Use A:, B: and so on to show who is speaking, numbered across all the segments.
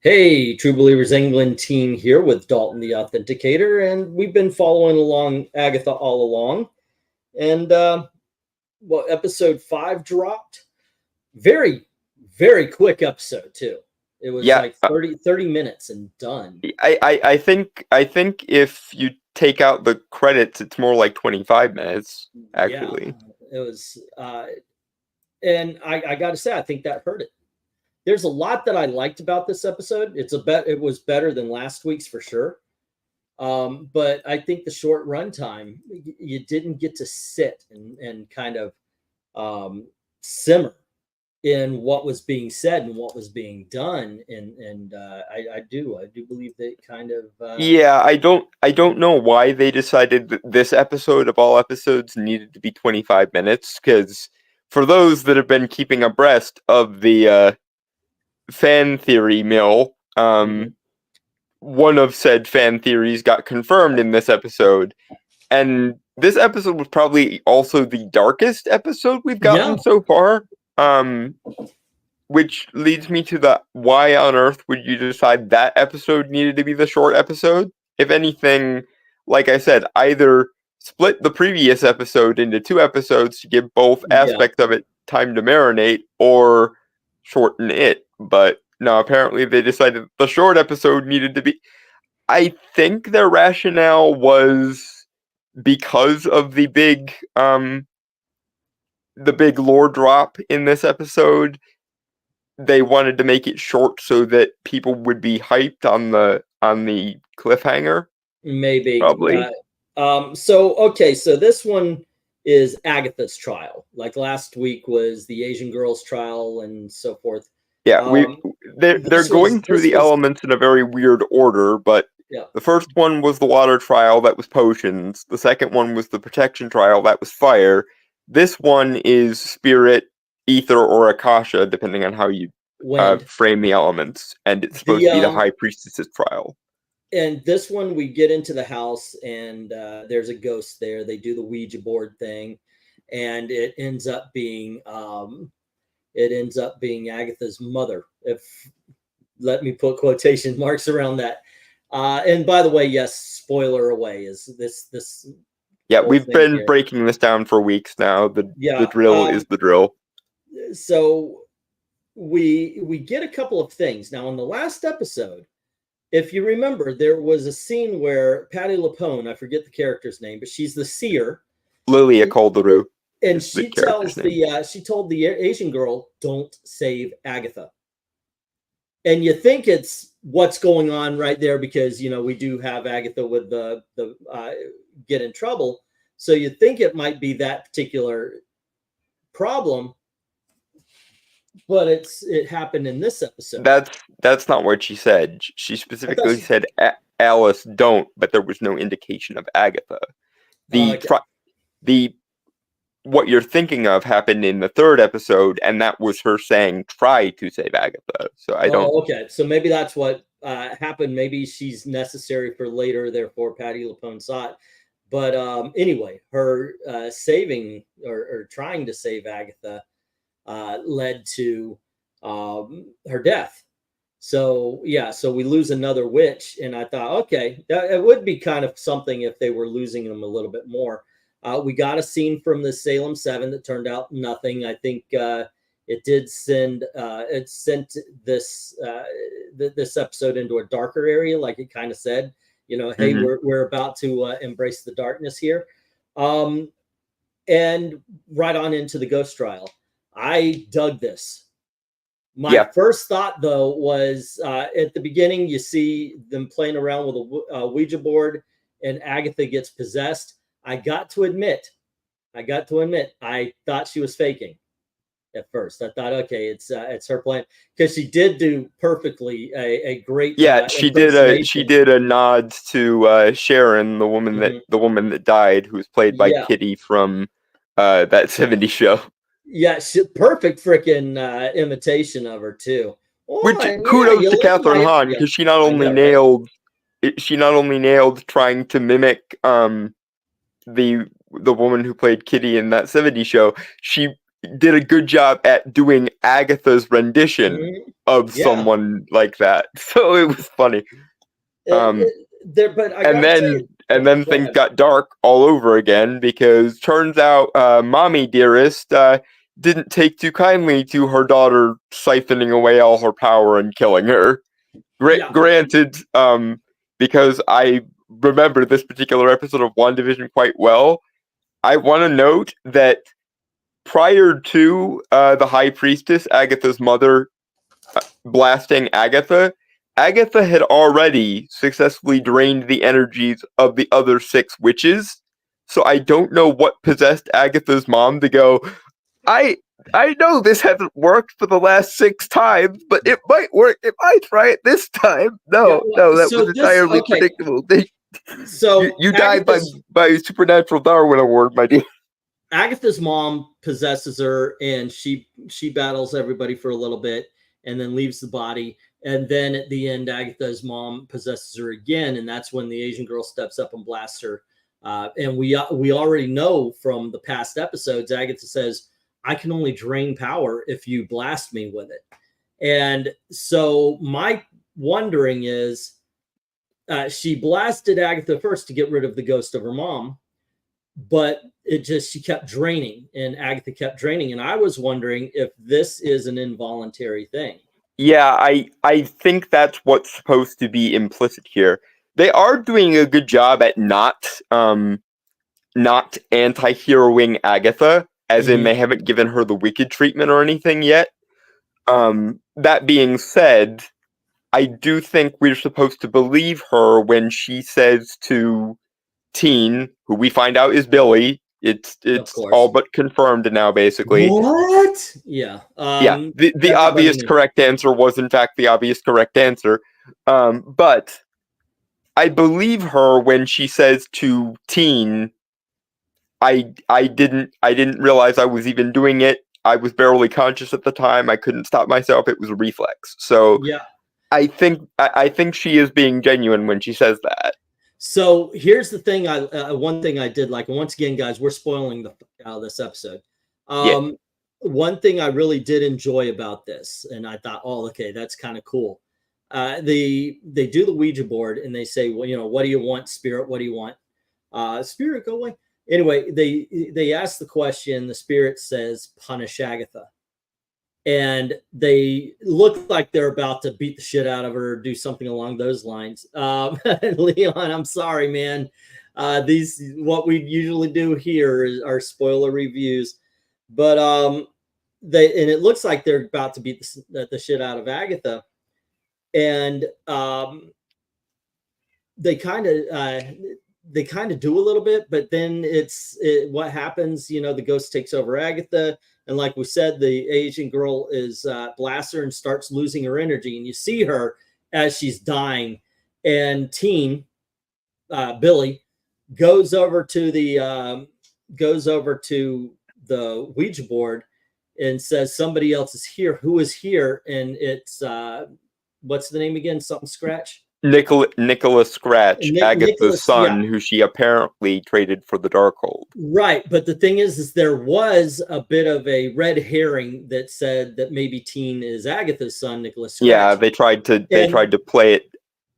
A: Hey, True Believers England team here with Dalton the Authenticator, and we've been following along Agatha All Along. And episode 5 dropped. Very, very quick episode, too. It was
B: Yeah,
A: like 30 minutes and done.
B: I think if you take out the credits, it's more like 25 minutes, actually.
A: Yeah, it was. And I got to say, I think that hurt it. There's a lot that I liked about this episode. It was better than last week's for sure. But I think the short runtime, you didn't get to sit and kind of simmer in what was being said and what was being done. And I do believe that kind of.
B: Yeah, I don't know why they decided that this episode of all episodes needed to be 25 minutes, because for those that have been keeping abreast of the fan theory mill, one of said fan theories got confirmed in this episode, and this episode was probably also the darkest episode we've gotten so far. Which leads me to the why on earth would you decide that episode needed to be the short episode? If anything, like I said, either split the previous episode into 2 episodes to give both aspects of it time to marinate, or shorten it. But no, apparently they decided the short episode needed to be. I think their rationale was because of the big lore drop in this episode. They wanted to make it short so that people would be hyped on the cliffhanger.
A: Maybe.
B: Probably.
A: So this one is Agatha's trial. Like last week was the Asian girl's trial and so forth.
B: Yeah, they're going through the elements in a very weird order, but the first one was the water trial, that was potions. The second one was the protection trial, that was fire. This one is spirit, ether, or akasha, depending on how you frame the elements, and it's supposed to be the high priestess's trial.
A: And this one, we get into the house, and there's a ghost there. They do the Ouija board thing, and it ends up being Agatha's mother. Let me put quotation marks around that. And by the way, yes, spoiler away is this.
B: Yeah, we've been breaking this down for weeks now. The drill is the drill.
A: So we get a couple of things. Now, in the last episode, if you remember, there was a scene where Patti LuPone, I forget the character's name, but she's the seer.
B: Lilia Calderu.
A: And she told the Asian girl, don't save Agatha. And you think it's what's going on right there, because, we do have Agatha with the get in trouble. So you think it might be that particular problem, but it happened in this episode.
B: That's not what she said. She specifically said Alice don't, but there was no indication of Agatha. What you're thinking of happened in the 3rd episode, and that was her saying try to save Agatha. So I don't.
A: Okay, so maybe that's what happened. Maybe she's necessary for later, therefore Patti LuPone saw it. But anyway, her saving or trying to save Agatha led to her death. So so we lose another witch, and I thought, okay, it would be kind of something if they were losing them a little bit more. We got a scene from the Salem 7 that turned out nothing. I think it did sent this episode into a darker area, like it kind of said, hey, we're about to embrace the darkness here. And right on into the ghost trial. I dug this. My first thought, though, was at the beginning, you see them playing around with a Ouija board, and Agatha gets possessed. I got to admit, I thought she was faking at first. I thought, okay, it's her plan, because she did do perfectly a great.
B: She did a nod to Sharon, the woman that died, who was played by Kitty from that '70s show.
A: Yeah, perfect freaking imitation of her too.
B: Which kudos to Catherine Hahn, because she not only nailed trying to mimic the woman who played Kitty in that '70s show. She did a good job at doing Agatha's rendition of
A: Yeah.
B: someone like that. So it was funny.
A: But I
B: and
A: gotta say,
B: then
A: go
B: things
A: ahead.
B: got dark all over again, because turns out Mommy Dearest didn't take too kindly to her daughter siphoning away all her power and killing her.
A: Yeah.
B: Granted, because I remember this particular episode of WandaVision quite well, I want to note that prior to the High Priestess, Agatha's mother, blasting Agatha, Agatha had already successfully drained the energies of the other 6 witches. So I don't know what possessed Agatha's mom to go, I know this hasn't worked for the last 6 times, but it might work if I try it this time. No, that was entirely predictable.
A: So
B: you died by supernatural Darwin award, my dear.
A: Agatha's mom possesses her, and she battles everybody for a little bit, and then leaves the body. And then at the end, Agatha's mom possesses her again, and that's when the Asian girl steps up and blasts her. And we already know from the past episodes, Agatha says, I can only drain power if you blast me with it. And so my wondering is, she blasted Agatha first to get rid of the ghost of her mom, but she kept draining, and Agatha kept draining. And I was wondering if this is an involuntary thing.
B: Yeah, I think that's what's supposed to be implicit here. They are doing a good job at not anti-heroing Agatha, as in they haven't given her the wicked treatment or anything yet. That being said, I do think we're supposed to believe her when she says to Teen, who we find out is Billy, it's all but confirmed now, basically.
A: What? Yeah.
B: Yeah. The obvious correct answer was, in fact, the obvious correct answer. But I believe her when she says to Teen, I didn't realize I was even doing it. I was barely conscious at the time. I couldn't stop myself. It was a reflex. So
A: yeah, I
B: think she is being genuine when she says that.
A: So here's the thing. One thing I did like, once again, guys, we're spoiling this episode. One thing I really did enjoy about this, and I thought, oh, okay, that's kind of cool. They do the Ouija board, and they say, well, what do you want, spirit? What do you want? Spirit, go away. Anyway, they ask the question. The spirit says, punish Agatha. And they look like they're about to beat the shit out of her or do something along those lines. Leon, I'm sorry, man. What we usually do here is our spoiler reviews. But and it looks like they're about to beat the shit out of Agatha. And they kind of do a little bit, but then what happens, the ghost takes over Agatha. And like we said, the Asian girl is blasts her and starts losing her energy. And you see her as she's dying. And Teen, Billy, goes over to the Ouija board and says, somebody else is here. Who is here? And it's, what's the name again? Something Scratch?
B: Nicholas Scratch, Agatha's son,
A: yeah.
B: who she apparently traded for the Darkhold.
A: Right, but the thing is there was a bit of a red herring that said that maybe Teen is Agatha's son, Nicholas Scratch.
B: Yeah, they tried to play it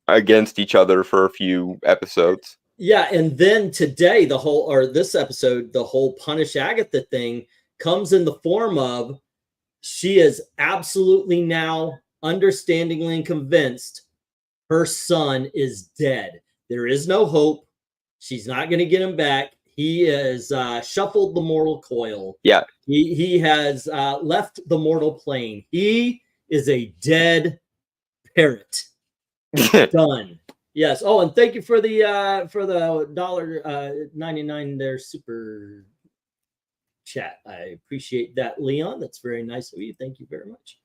B: against each other for a few episodes.
A: Yeah, and then today, this episode, the whole punish Agatha thing comes in the form of she is absolutely now understandingly and convinced her son is dead. There is no hope. She's not going to get him back. He has shuffled the mortal coil.
B: Yeah.
A: He has left the mortal plane. He is a dead parrot. Done. Yes. Oh, and thank you for the $1.99 there super chat. I appreciate that, Leon. That's very nice of you. Thank you very much.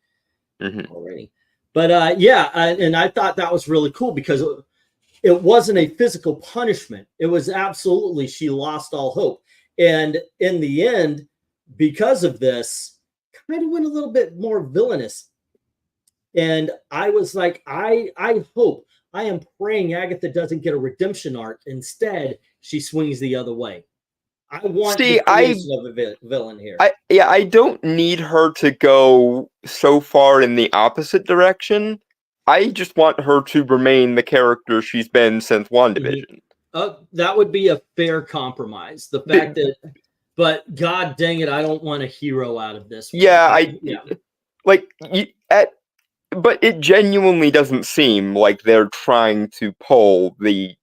A: Already. But and I thought that was really cool because it wasn't a physical punishment. It was absolutely, she lost all hope. And in the end, because of this, kind of went a little bit more villainous. And I was like, I am praying Agatha doesn't get a redemption arc. Instead, she swings the other way. I want
B: See,
A: the creation of a villain here.
B: I don't need her to go so far in the opposite direction. I just want her to remain the character she's been since WandaVision.
A: That would be a fair compromise. The fact that, but God dang it, I don't want a hero out of this.
B: But it genuinely doesn't seem like they're trying to pull the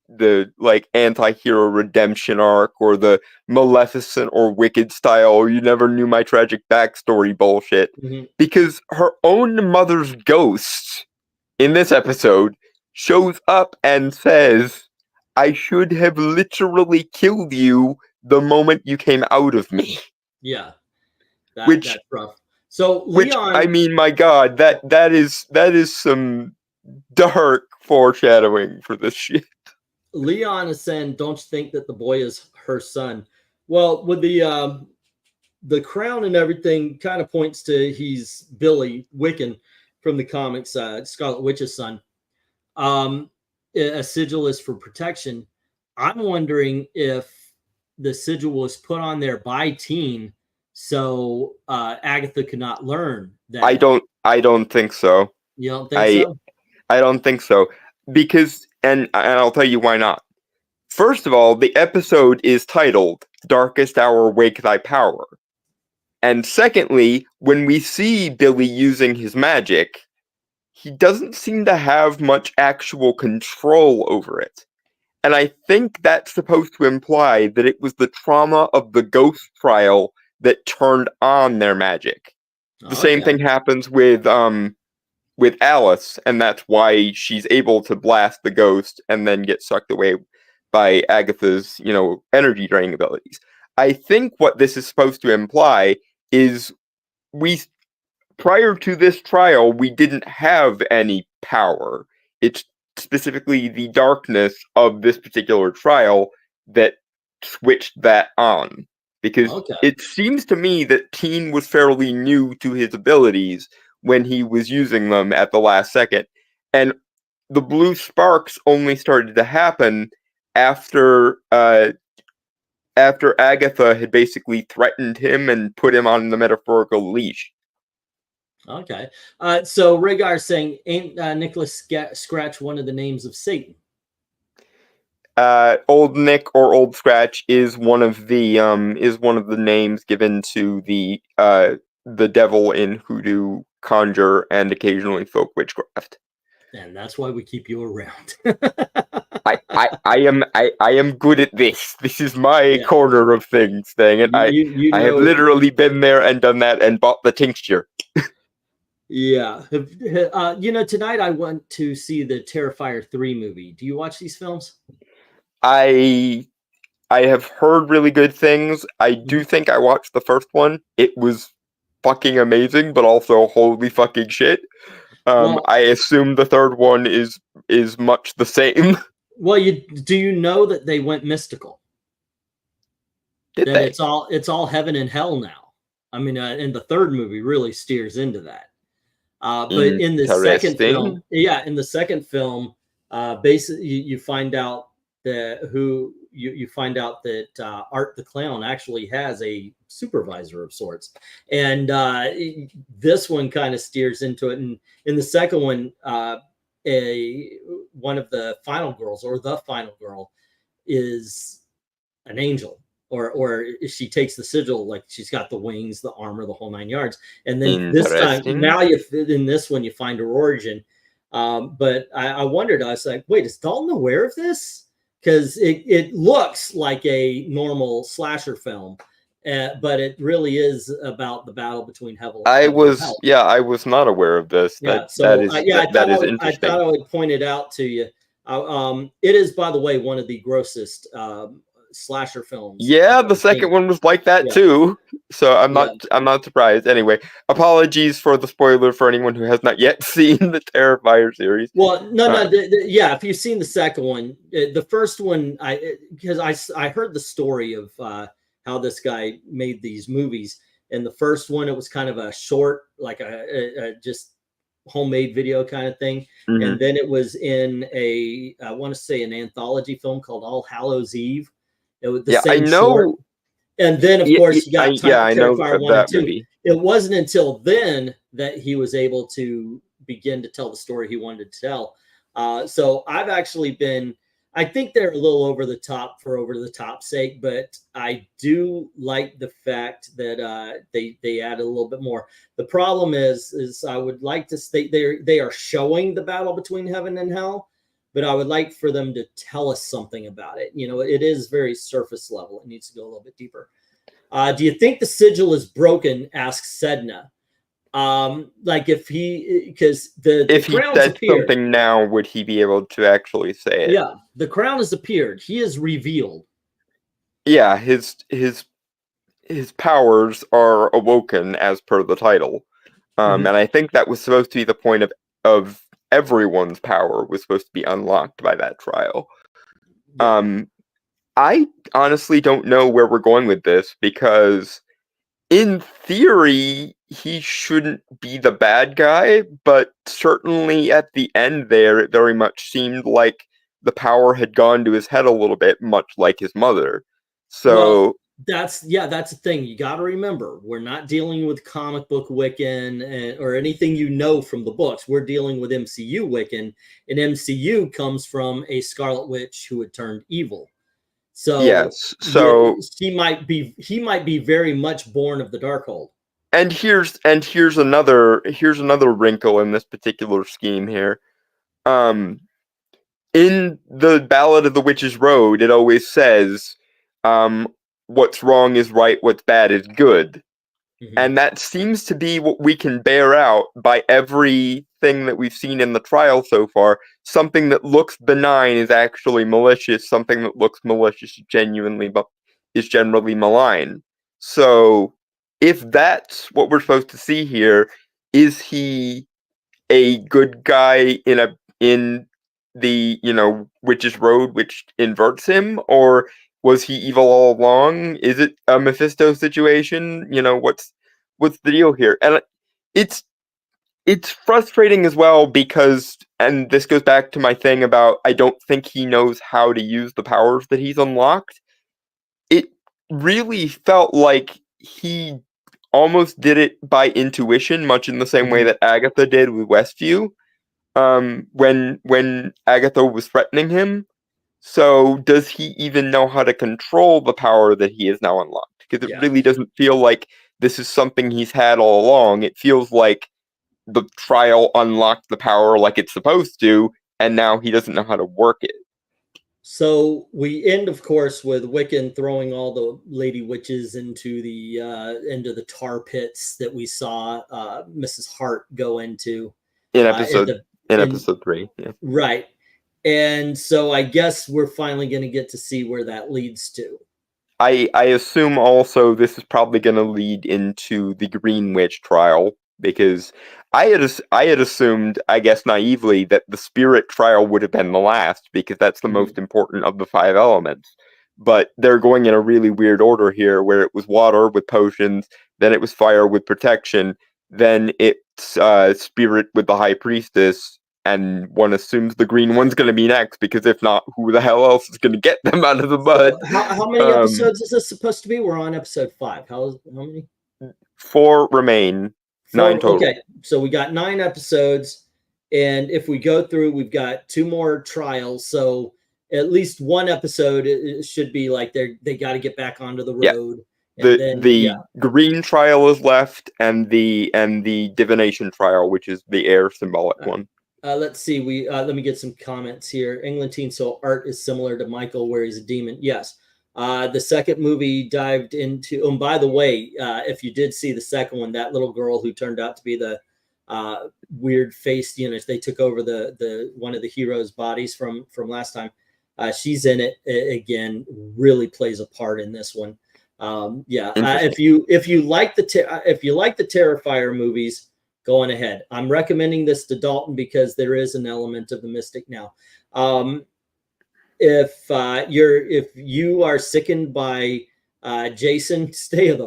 B: like anti-hero redemption arc or the Maleficent or Wicked style or you never knew my tragic backstory bullshit. Because her own mother's ghost in this episode shows up and says, I should have literally killed you the moment you came out of me.
A: Yeah. That's rough. So Leon,
B: I mean, my God, that is some dark foreshadowing for this shit.
A: Leon is saying, "Don't you think that the boy is her son?" Well, with the crown and everything, kind of points to he's Billy Wiccan from the comics, Scarlet Witch's son. A sigil is for protection. I'm wondering if the sigil was put on there by Teen. So Agatha could not learn that.
B: I don't think so.
A: You don't think so?
B: I don't think so. Because and I'll tell you why not. First of all, the episode is titled Darkest Hour Wake Thy Power. And secondly, when we see Billy using his magic, he doesn't seem to have much actual control over it. And I think that's supposed to imply that it was the trauma of the ghost trial that turned on their magic. The same thing happens with Alice, and that's why she's able to blast the ghost and then get sucked away by Agatha's, energy draining abilities. I think what this is supposed to imply is prior to this trial, we didn't have any power. It's specifically the darkness of this particular trial that switched that on. Because it seems to me that Teen was fairly new to his abilities when he was using them at the last second. And the blue sparks only started to happen after Agatha had basically threatened him and put him on the metaphorical leash.
A: Okay. So Rhaegar saying, ain't Nicholas Scratch one of the names of Satan?
B: Old Nick or Old Scratch is one of the names given to the devil in hoodoo, conjure, and occasionally folk witchcraft.
A: And that's why we keep you around.
B: I am good at this. This is my corner of things thing, and I have literally been there and done that and bought the tincture.
A: Yeah. Tonight I went to see the Terrifier 3 movie. Do you watch these films?
B: I have heard really good things. I do think I watched the first one. It was fucking amazing, but also holy fucking shit. I assume the third one is much the same.
A: Well, do you know that they went mystical? It's all heaven and hell now. I mean, and the third movie really steers into that. But in the second film, basically you find out that Art the Clown actually has a supervisor of sorts, and this one kind of steers into it. And in the second one, one of the final girls or the final girl is an angel, or she takes the sigil, like she's got the wings, the armor, the whole 9 yards. And then this time, now in this one, you find her origin. But I wondered, I was like, wait, is Dalton aware of this? Because it looks like a normal slasher film, but it really is about the battle between heaven.
B: I was not aware of this. That is interesting.
A: I thought I would point it out to you. It is, by the way, one of the grossest slasher films.
B: Yeah, the second one was like that too. So I'm not surprised. Anyway, apologies for the spoiler for anyone who has not yet seen the Terrifier series.
A: Well, if you've seen the second one, the first one, because I heard the story of how this guy made these movies. And the first one, it was kind of a short, like a just homemade video kind of thing. And then it was in I want to say an anthology film called All Hallows Eve. It was the same short. And then, of course, you got
B: I know
A: Terrifier 1 and
B: that
A: 2.
B: movie.
A: It wasn't until then that he was able to begin to tell the story he wanted to tell. So I've actually been, I think they're a little over the top for over the top sake, but I do like the fact that they add a little bit more. The problem is I would like to state they are showing the battle between heaven and hell, but I would like for them to tell us something about it. You know, it is very surface level. It needs to go a little bit deeper. Do you think the sigil is broken? Asks Sedna. Like if he, because the
B: He
A: crown's
B: said
A: appeared.
B: something now, would he be able to actually say it?
A: Yeah, the crown has appeared. He is revealed.
B: Yeah, his powers are awoken as per the title. And I think that was supposed to be the point of everyone's power was supposed to be unlocked by that trial. Yeah. I honestly don't know where we're going with this, because in theory, he shouldn't be the bad guy, but certainly at the end there, it very much seemed like the power had gone to his head a little bit, much like his mother. So
A: well, that's the thing. You got to remember, we're not dealing with comic book Wiccan or anything you know from the books. We're dealing with MCU Wiccan, and MCU comes from a Scarlet Witch who had turned evil. So
B: yes, so
A: he might be very much born of the Darkhold.
B: And here's another wrinkle in this particular scheme here. In the Ballad of the Witch's Road, it always says, what's wrong is right, what's bad is good. Mm-hmm. And that seems to be what we can bear out by everything that we've seen in the trial so far. Something that looks benign is actually malicious. Something that looks malicious is generally malign. So, if that's what we're supposed to see here, is he a good guy in the Witch's Road, which inverts him, or was he evil all along? Is it a Mephisto situation? What's the deal here? And it's frustrating as well, because, and this goes back to my thing about, I don't think he knows how to use the powers that he's unlocked. It really felt like he almost did it by intuition, much in the same way that Agatha did with Westview, when Agatha was threatening him. So does he even know how to control the power that he has now unlocked? Because it really doesn't feel like this is something he's had all along. It feels like the trial unlocked the power like it's supposed to, and now he doesn't know how to work it.
A: So we end, of course, with Wiccan throwing all the lady witches into the tar pits that we saw Mrs. Hart go into
B: in episode 3. Yeah.
A: Right. And so I guess we're finally going to get to see where that leads to.
B: I assume also this is probably going to lead into the Green Witch trial, because I had assumed, I guess naively, that the Spirit trial would have been the last, because that's the most important of the 5 elements. But they're going in a really weird order here, where it was water with potions, then it was fire with protection, then it's Spirit with the High Priestess, and one assumes the green one's going to be next, because if not, who the hell else is going to get them out of the mud?
A: So how many episodes is this supposed to be? We're on episode 5. How many?
B: 4 remain. 9 total.
A: Okay, so we got 9 episodes, and if we go through, we've got 2 more trials. So at least one episode it should be like they got to get back onto the road.
B: Yeah. The green trial is left, and the divination trial, which is the air symbolic one.
A: Let's see. Let me get some comments here. Englantine, so art is similar to Michael, where he's a demon. Yes. The second movie dived into. And by the way, if you did see the second one, that little girl who turned out to be the weird faced, they took over the one of the heroes' bodies from last time. She's in it again. Really plays a part in this one. If you like the Terrifier movies, go on ahead. I'm recommending this to Dalton because there is an element of the mystic now. If you are sickened by Jason, stay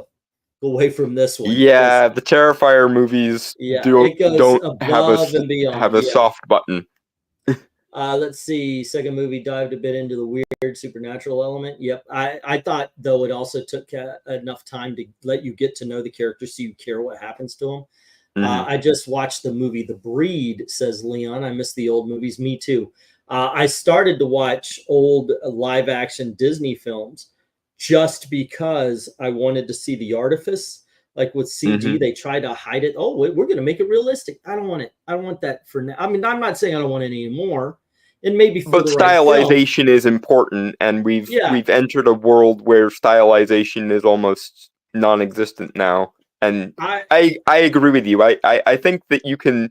A: away from this one.
B: Yeah, the Terrifier movies don't have a soft button.
A: Let's see. Second movie dived a bit into the weird supernatural element. Yep. I thought, though, it also took enough time to let you get to know the characters so you care what happens to them. I just watched the movie The Breed, says Leon. I miss the old movies. Me too. I started to watch old live action Disney films just because I wanted to see the artifice. Like with CG, they try to hide it. Oh, we're going to make it realistic. I don't want it. I don't want that for now. I mean, I'm not saying I don't want it anymore. And maybe for
B: but
A: the right
B: stylization
A: film.
B: is important, and we've
A: Yeah.
B: entered a world where stylization is almost non-existent now. And I agree with you. I think that you can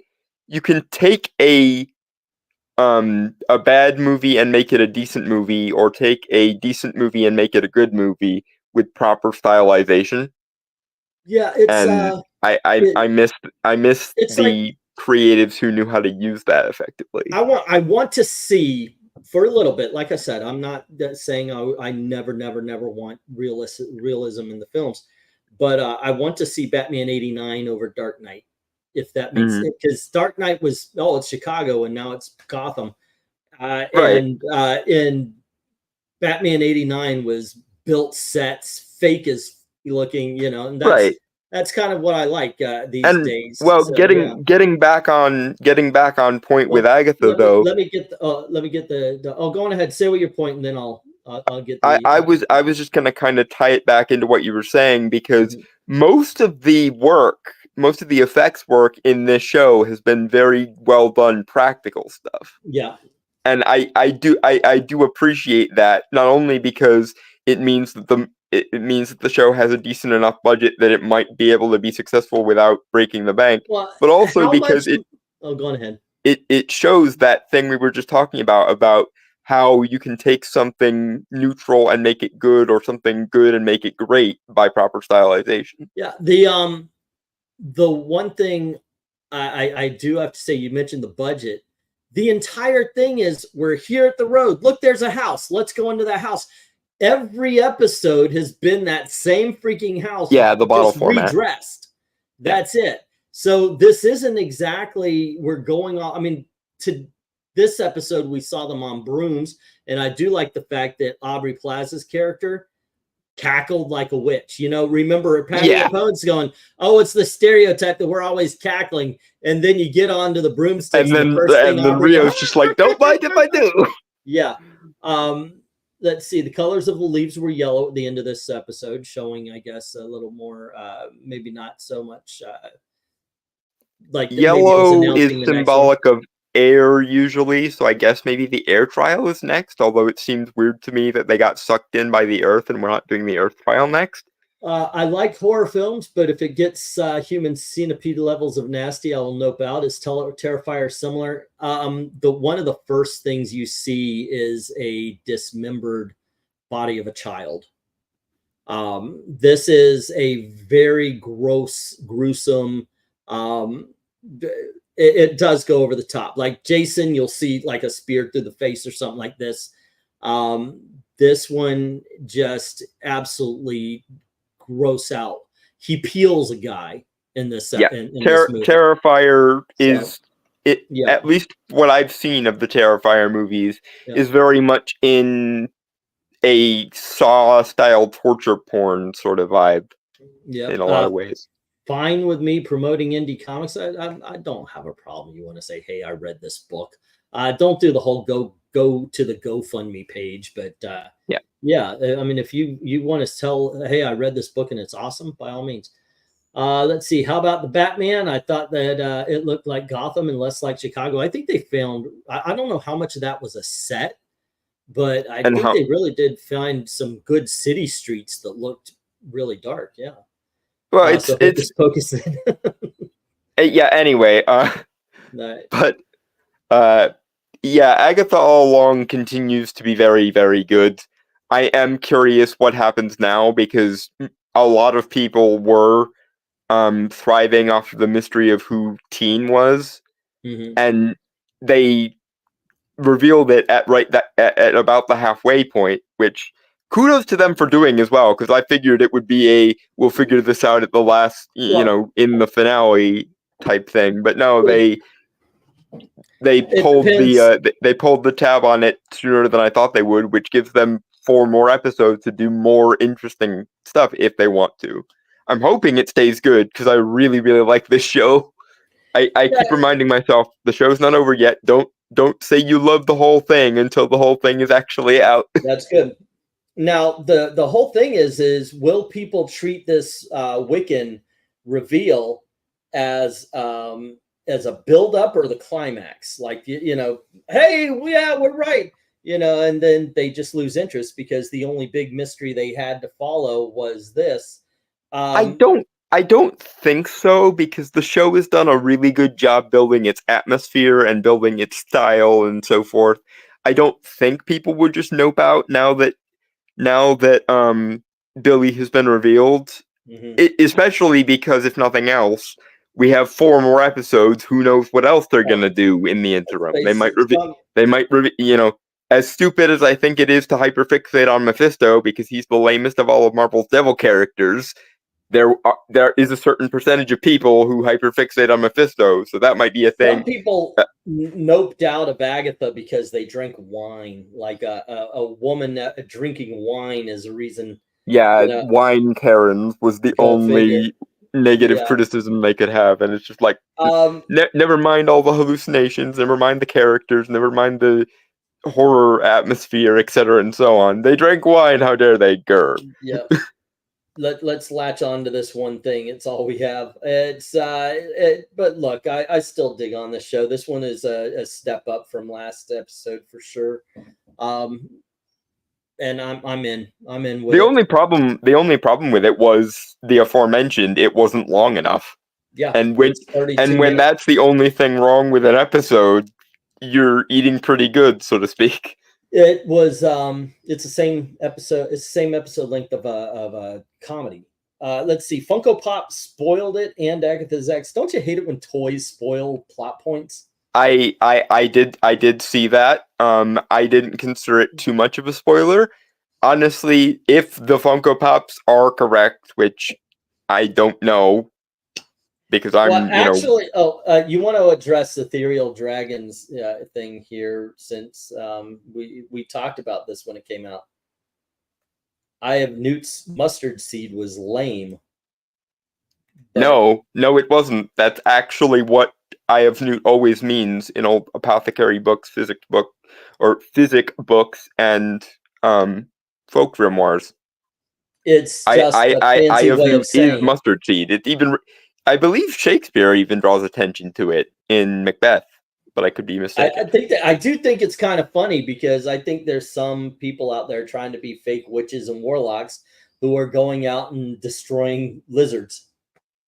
B: take a bad movie and make it a decent movie, or take a decent movie and make it a good movie with proper stylization.
A: Yeah, it's
B: and I miss the creatives who knew how to use that effectively.
A: I want to see for a little bit. Like I said, I'm not saying I never want realism in the films, but I want to see Batman '89 over Dark Knight, if that makes sense. Because Dark Knight was it's Chicago and now it's Gotham, and Batman '89 was built sets, fake as looking, and that's kind of what I like these days.
B: Well, so, getting back on point with Agatha, though.
A: Let me get the. Oh, go on ahead. Say what your point, and then I'll get.
B: I was just gonna kind of tie it back into what you were saying, because most of the effects work in this show has been very well done practical stuff.
A: Yeah.
B: And I do appreciate that, not only because it means that the show has a decent enough budget that it might be able to be successful without breaking the bank, but also because
A: go on ahead.
B: It shows that thing we were just talking about how you can take something neutral and make it good, or something good and make it great by proper stylization.
A: Yeah, the one thing I do have to say, you mentioned the budget. The entire thing is, we're here at the road. Look, there's a house. Let's go into that house. Every episode has been that same freaking house.
B: Yeah, the bottle format.
A: Redressed. That's it. So this isn't exactly, we're going on. I mean, to this episode, we saw them on brooms. And I do like the fact that Aubrey Plaza's character cackled like a witch. Remember Patty LaPone's going, oh, it's the stereotype that we're always cackling. And then you get onto the broomsticks.
B: And then Rio's just like, don't mind if I do.
A: Yeah. Let's see. The colors of the leaves were yellow at the end of this episode, showing, I guess, a little more, maybe not so much like
B: yellow is symbolic of air usually, so I guess maybe the air trial is next, although it seems weird to me that they got sucked in by the earth and we're not doing the earth trial next.
A: I like horror films, but if it gets human centipede levels of nasty, I will nope out. Is Terrifier similar? One of the first things you see is a dismembered body of a child. This is a very gruesome. It does go over the top. Like Jason, you'll see like a spear through the face or something like this. This one just absolutely gross out. He peels a guy in this.
B: Yeah,
A: in this movie.
B: Terrifier is at least what I've seen of the Terrifier movies is very much in a Saw style torture porn sort of vibe.
A: Yeah,
B: in a lot of ways.
A: Fine with me promoting indie comics. I don't have a problem. You want to say, hey, I read this book. Don't do the whole go to the GoFundMe page, but yeah. I mean, if you want to tell, hey, I read this book and it's awesome, by all means. Let's see. How about the Batman? I thought that it looked like Gotham and less like Chicago. I think they found, I don't know how much of that was a set, but I think they really did find some good city streets that looked really dark. Yeah.
B: Well, it's
A: focusing.
B: Yeah. Anyway, but yeah, Agatha All Along continues to be very, very good. I am curious what happens now, because a lot of people were thriving off of the mystery of who Teen was, and they revealed it at about the halfway point, which kudos to them for doing as well, because I figured it would be we'll figure this out at the last, in the finale type thing. But no, they they
A: It
B: pulled
A: depends.
B: they pulled the tab on it sooner than I thought they would, which gives them 4 more episodes to do more interesting stuff if they want to. I'm hoping it stays good because I really, really like this show. I
A: Yeah,
B: keep reminding myself the show's not over yet. Don't say you love the whole thing until the whole thing is actually out.
A: that's good. Now the whole thing is will people treat this Wiccan reveal as a build up or the climax? Like you know, hey, yeah, we're right. You know, and then they just lose interest because the only big mystery they had to follow was this.
B: I
A: Um,
B: don't I don't think so because the show has done a really good job building its atmosphere and building its style and so forth. I don't think people would just nope out now that Billy has been revealed.
A: mhm.
B: Especially because if nothing else, we have 4 more episodes. Who knows what else they're
A: Right.
B: gonna do in the
A: Let's
B: interim?
A: face it, some
B: You know, as stupid as I think it is to hyperfixate on Mephisto because he's the lamest of all of Marvel's devil characters. There is a certain percentage of people who hyperfixate on Mephisto, so that might be a
A: Some
B: thing.
A: people noped out of Agatha because they drank wine. Like a woman drinking wine is a reason,
B: Yeah,
A: you know.
B: wine Karens was the
A: Go figure.
B: only negative
A: Yeah.
B: criticism they could have, and it's just like,
A: Um.
B: never mind all the hallucinations, never mind the characters, never mind the horror atmosphere, etc., and so on. They drank wine. How dare they? Grr.
A: Yeah. Let's latch on to this one thing. It's all we have. But look, I still dig on this show. This one is a step up from last episode for sure. Um. And I'm in with it.
B: The only problem with it was the aforementioned. It wasn't long enough,
A: Yeah.
B: and
A: It's 32
B: when
A: minutes.
B: that's the only thing wrong with an episode, you're eating pretty good, so to speak.
A: It was it's the same episode, it's the same episode length of a comedy. Let's see. Funko Pop spoiled it and Agatha X. Don't you hate it when toys spoil plot points?
B: I did see that. I didn't consider it too much of a spoiler. Honestly, if the Funko Pops are correct, which I don't know because
A: Well,
B: I'm,
A: actually, you want to address the ethereal dragons thing here since we talked about this when it came out. I have Newt's mustard seed was lame, but
B: no, it wasn't. That's actually what I have Newt always means in old apothecary books, physic books, and folk grimoires.
A: it's just a
B: I
A: fancy
B: have
A: way
B: Newt
A: of
B: is
A: saying it.
B: mustard seed. It even, I believe Shakespeare even draws attention to it in Macbeth, but I could be mistaken.
A: I think that I do think it's kind of funny because I think there's some people out there trying to be fake witches and warlocks who are going out and destroying lizards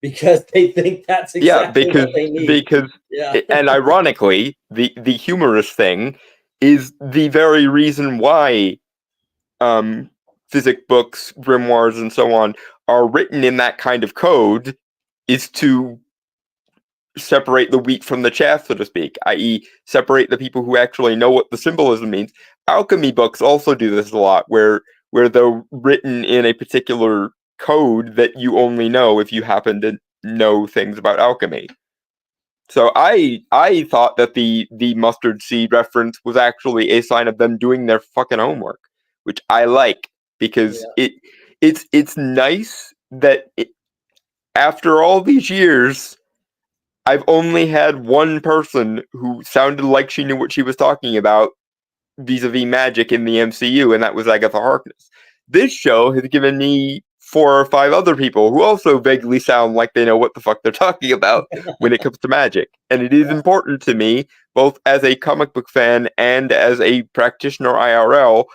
A: because they think that's
B: Yeah,
A: exactly what they need.
B: because
A: Yeah.
B: and ironically, the humorous thing is the very reason why physic books, grimoires, and so on are written in that kind of code is to separate the wheat from the chaff, so to speak, i.e., separate the people who actually know what the symbolism means. Alchemy books also do this a lot, where they're written in a particular code that you only know if you happen to know things about alchemy. So I thought that the mustard seed reference was actually a sign of them doing their fucking homework, which I like because
A: Yeah.
B: it's nice that after all these years I've only had one person who sounded like she knew what she was talking about vis-a-vis magic in the MCU, and that was Agatha Harkness. This show has given me 4 or 5 other people who also vaguely sound like they know what the fuck they're talking about when it comes to magic. And it is important to me, both as a comic book fan and as a practitioner IRL,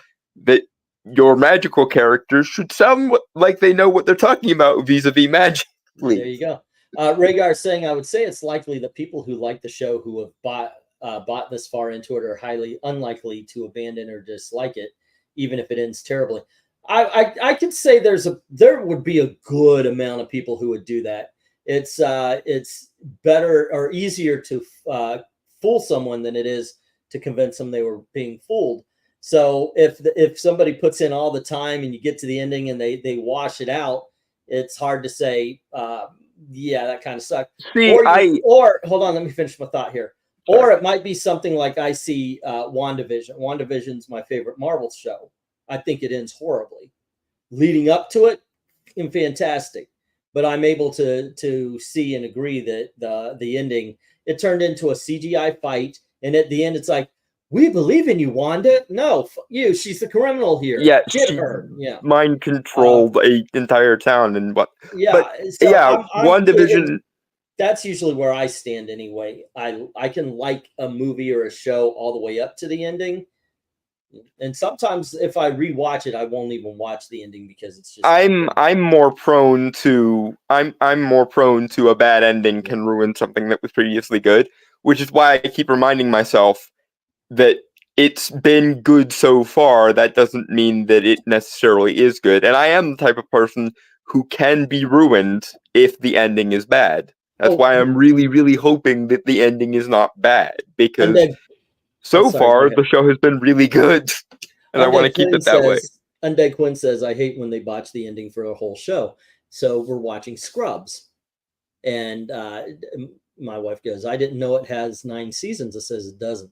B: that your magical characters should sound like they know what they're talking about vis-a-vis magic.
A: There you go. Rhaegar saying, I would say it's likely that people who like the show who have bought this far into it are highly unlikely to abandon or dislike it, even if it ends terribly. I could say there would be a good amount of people who would do that. It's better or easier to fool someone than it is to convince them they were being fooled. So if somebody puts in all the time and you get to the ending and they wash it out, it's hard to say, yeah, that kind of sucked.
B: See,
A: Or hold on, let me finish my thought here. Or it might be something like I see WandaVision. WandaVision's my favorite Marvel show. I think it ends horribly. Leading up to it, fantastic. But I'm able to see and agree that the ending, it turned into a CGI fight, and at the end it's like, we believe in you, Wanda. No, you. She's the criminal here.
B: Yeah,
A: Get
B: she
A: her. Yeah,
B: mind controlled a entire town and what.
A: yeah.
B: But
A: So
B: yeah,
A: I'm
B: WandaVision.
A: that's usually where I stand anyway. I can like a movie or a show all the way up to the ending, and sometimes if I rewatch it, I won't even watch the ending because it's just.
B: I'm more prone to a bad ending can ruin something that was previously good, which is why I keep reminding myself that it's been good so far. That doesn't mean that it necessarily is good, and I am the type of person who can be ruined if the ending is bad. That's why I'm really, really hoping that the ending is not bad, because so far the show has been really good, and I want to keep it that way.
A: Undead Quinn says, I hate when they botch the ending for a whole show. So we're watching Scrubs. And my wife goes, I didn't know it has 9 seasons. It says it doesn't.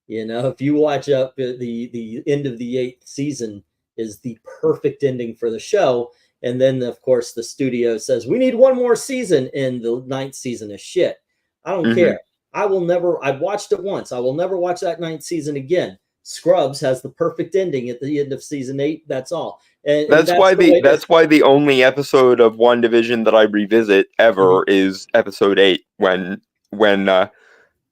A: You know, if you watch up the end of the 8th season is the perfect ending for the show. And then, of course, the studio says, we need 1 more season. And the 9th season is shit. I don't care. I've watched it once. I will never watch that 9th season again. Scrubs has the perfect ending at the end of season 8. That's all. And
B: that's why the only episode of WandaVision that I revisit ever is episode 8, when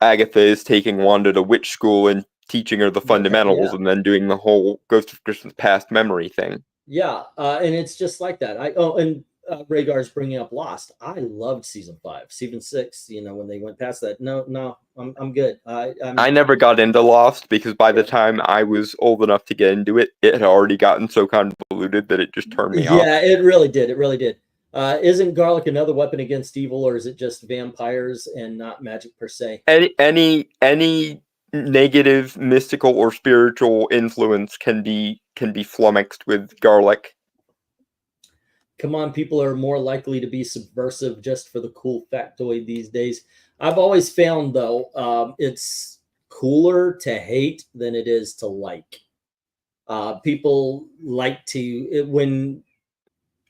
B: Agatha is taking Wanda to witch school and teaching her the fundamentals, and then doing the whole Ghost of Christmas Past memory thing.
A: Yeah, and it's just like that. And Rhaegar's bringing up Lost. I loved season 5, season 6. You know, when they went past that. No, I'm good.
B: I never got into Lost because by the time I was old enough to get into it, it had already gotten so convoluted that it just turned me off.
A: Yeah, it really did. It really did. Isn't garlic another weapon against evil, or is it just vampires and not magic per se?
B: Any negative mystical or spiritual influence can be flummoxed with garlic.
A: Come on, people are more likely to be subversive just for the cool factoid these days. I've always found, though, it's cooler to hate than it is to like. People like to,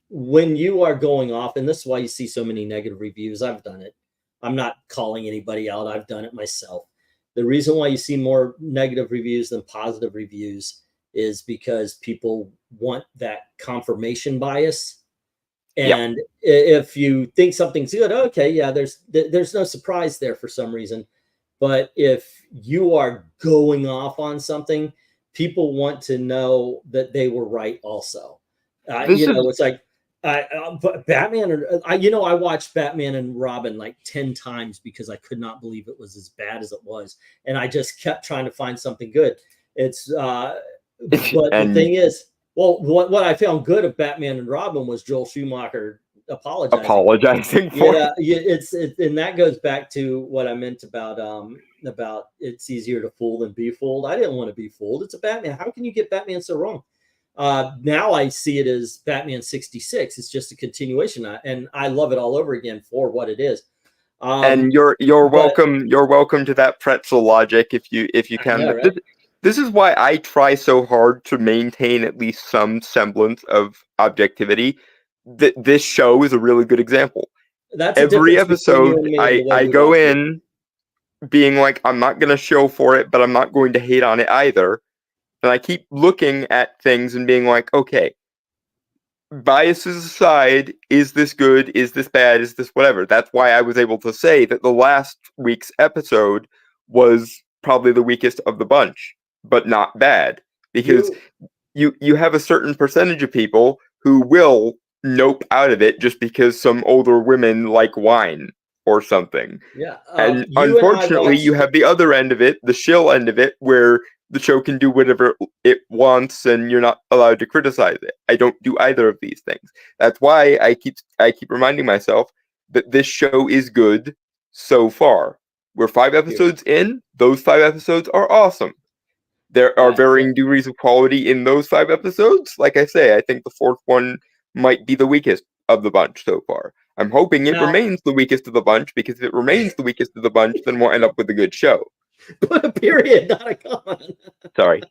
A: when you are going off, and this is why you see so many negative reviews. I've done it. I'm not calling anybody out. I've done it myself. The reason why you see more negative reviews than positive reviews is because people want that confirmation bias. And if you think something's good, okay, yeah, there's no surprise there for some reason. But if you are going off on something, people want to know that they were right also. It's like Batman, I watched Batman and Robin like 10 times because I could not believe it was as bad as it was. And I just kept trying to find something good. But the thing is, well, what I found good of Batman and Robin was Joel Schumacher apologizing for it. And that goes back to what I meant about it's easier to fool than be fooled. I didn't want to be fooled. It's a Batman. How can you get Batman so wrong? Now I see it as Batman 66. It's just a continuation, and I love it all over again for what it is.
B: And you're welcome. You're welcome to that pretzel logic if you can.
A: Know, right?
B: This is why I try so hard to maintain at least some semblance of objectivity. This show is a really good example.
A: That's
B: every episode I go in being like, I'm not going to show for it, but I'm not going to hate on it either. And I keep looking at things and being like, okay, biases aside, is this good? Is this bad? Is this whatever? That's why I was able to say that the last week's episode was probably the weakest of the bunch, but not bad. Because you have a certain percentage of people who will nope out of it just because some older women like wine or something.
A: Yeah.
B: And unfortunately, you have the other end of it, the shill end of it, where the show can do whatever it wants and you're not allowed to criticize it. I don't do either of these things. That's why I keep reminding myself that this show is good so far. We're 5 episodes in. Those 5 episodes are awesome. There are varying degrees of quality in those 5 episodes. Like I say, I think the 4th one might be the weakest of the bunch so far. I'm hoping it
A: Now-
B: remains the weakest of the bunch, because if it remains the weakest of the bunch, then we'll end up with a good show.
A: Put a period, not a comma.
B: Sorry.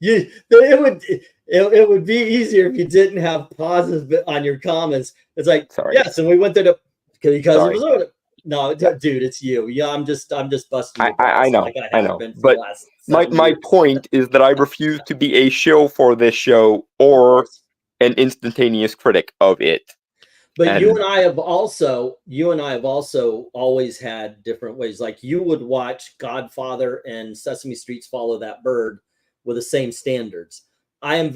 A: It would be easier if you didn't have pauses on your comments. It's like,
B: Sorry.
A: yes, and we went to the because
B: Sorry.
A: it was no, dude, it's you. Yeah, I'm just busting your balls
B: I know,
A: like
B: I know.
A: been for
B: But
A: the last
B: my
A: years.
B: point is that I refuse to be a shill for this show or an instantaneous critic of it.
A: But you and I have also always had different ways. Like you would watch Godfather and Sesame Street's Follow That Bird with the same standards. And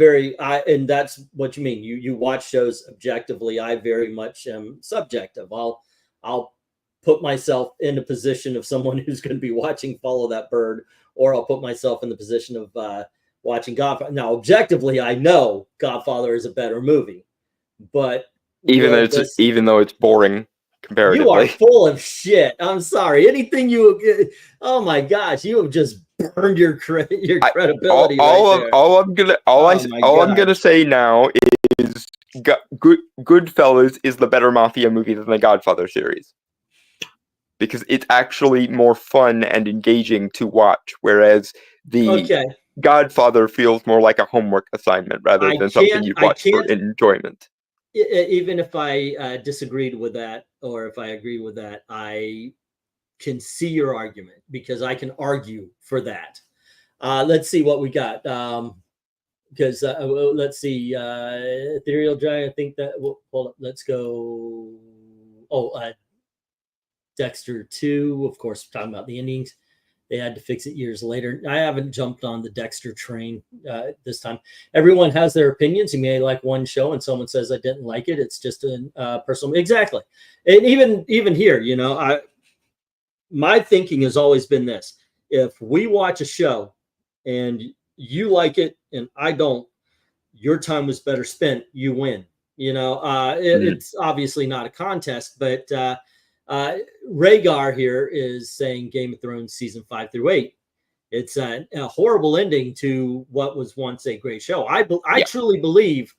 A: that's what you mean. You watch shows objectively. I very much am subjective. I'll put myself in a position of someone who's going to be watching Follow That Bird, or I'll put myself in the position of watching Godfather. Now, objectively, I know Godfather is a better movie, but
B: even though it's boring comparatively.
A: You are full of shit. I'm sorry. Anything oh my gosh, you have just burned your credibility.
B: All I'm gonna say now is Goodfellas is the better mafia movie than the Godfather series, because it's actually more fun and engaging to watch, whereas the Godfather feels more like a homework assignment rather than something you watch for enjoyment.
A: Even if I disagreed with that, or if I agree with that, I can see your argument, because I can argue for that. Let's see what we got. Because let's see, Ethereal Giant. I think that. Hold up. Let's go. Oh, Dexter 2. Of course, talking about the endings. They had to fix it years later. I haven't jumped on the Dexter train this time. Everyone has their opinions. You may like one show and someone says I didn't like it. It's just a personal. Exactly. And even here, my thinking has always been this: if we watch a show and you like it and I don't, your time was better spent. You win. It's obviously not a contest, but Rhaegar here is saying Game of Thrones season 5 through 8. It's a horrible ending to what was once a great show. I truly believe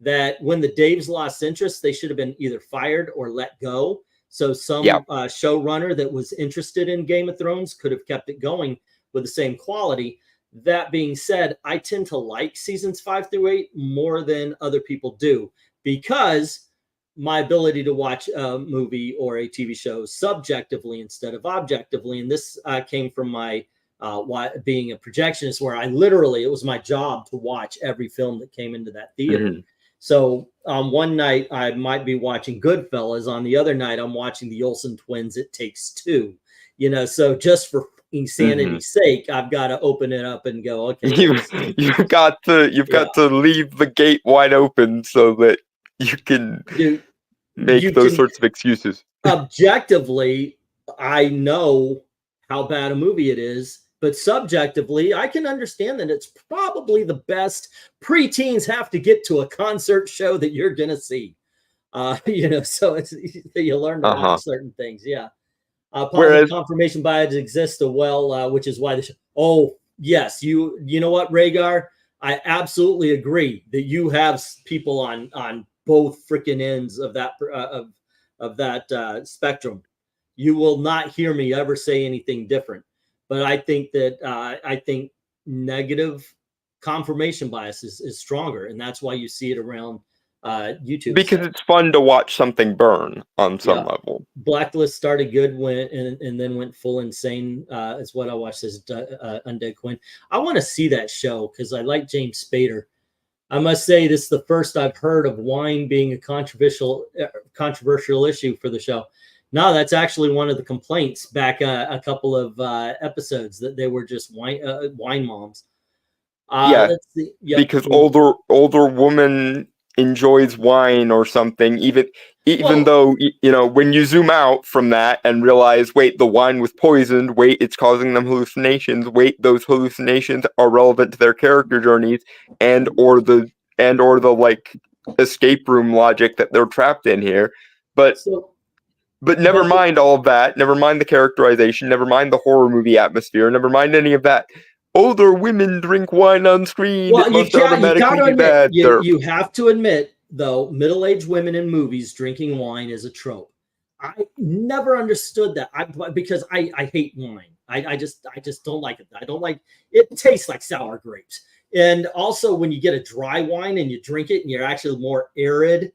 A: that when the Daves lost interest, they should have been either fired or let go. So some showrunner that was interested in Game of Thrones could have kept it going with the same quality. That being said, I tend to like seasons 5 through 8 more than other people do, because my ability to watch a movie or a TV show subjectively instead of objectively. And this came from my being a projectionist, where it was my job to watch every film that came into that theater. So one night I might be watching Goodfellas. On the other night, I'm watching the Olsen twins. It Takes Two, so just for sanity's sake, I've got to open it up and go, okay,
B: you've got to leave the gate wide open so that you can make those sorts of excuses.
A: Objectively, I know how bad a movie it is, but subjectively, I can understand that it's probably the best. Preteens have to get to a concert show that you're gonna see. So you learn to watch certain things. Yeah. Positive confirmation bias exists which is why yes, you know what, Rhaegar? I absolutely agree that you have people on both freaking ends of that spectrum. You will not hear me ever say anything different. But I think that negative confirmation bias is stronger, and that's why you see it around YouTube.
B: Because it's fun to watch something burn on some level.
A: Blacklist started good and then went full insane. Is what I watched as Undead Quinn. I want to see that show because I like James Spader. I must say this is the first I've heard of wine being a controversial issue for the show. No, that's actually one of the complaints back a couple of episodes, that they were just wine moms.
B: Because older woman enjoys wine or something, even though when you zoom out from that and realize, wait, the wine was poisoned, wait, it's causing them hallucinations, wait, those hallucinations are relevant to their character journeys and or the like escape room logic that they're trapped in here. But never mind all of that, never mind the characterization, never mind the horror movie atmosphere, never mind any of that. Older women drink wine on screen.
A: Well,
B: it must automatically be bad.
A: You have to admit though, middle-aged women in movies drinking wine is a trope. I never understood that. Because I hate wine. I just don't like it. I don't like it. Tastes like sour grapes. And also, when you get a dry wine and you drink it, and you're actually more arid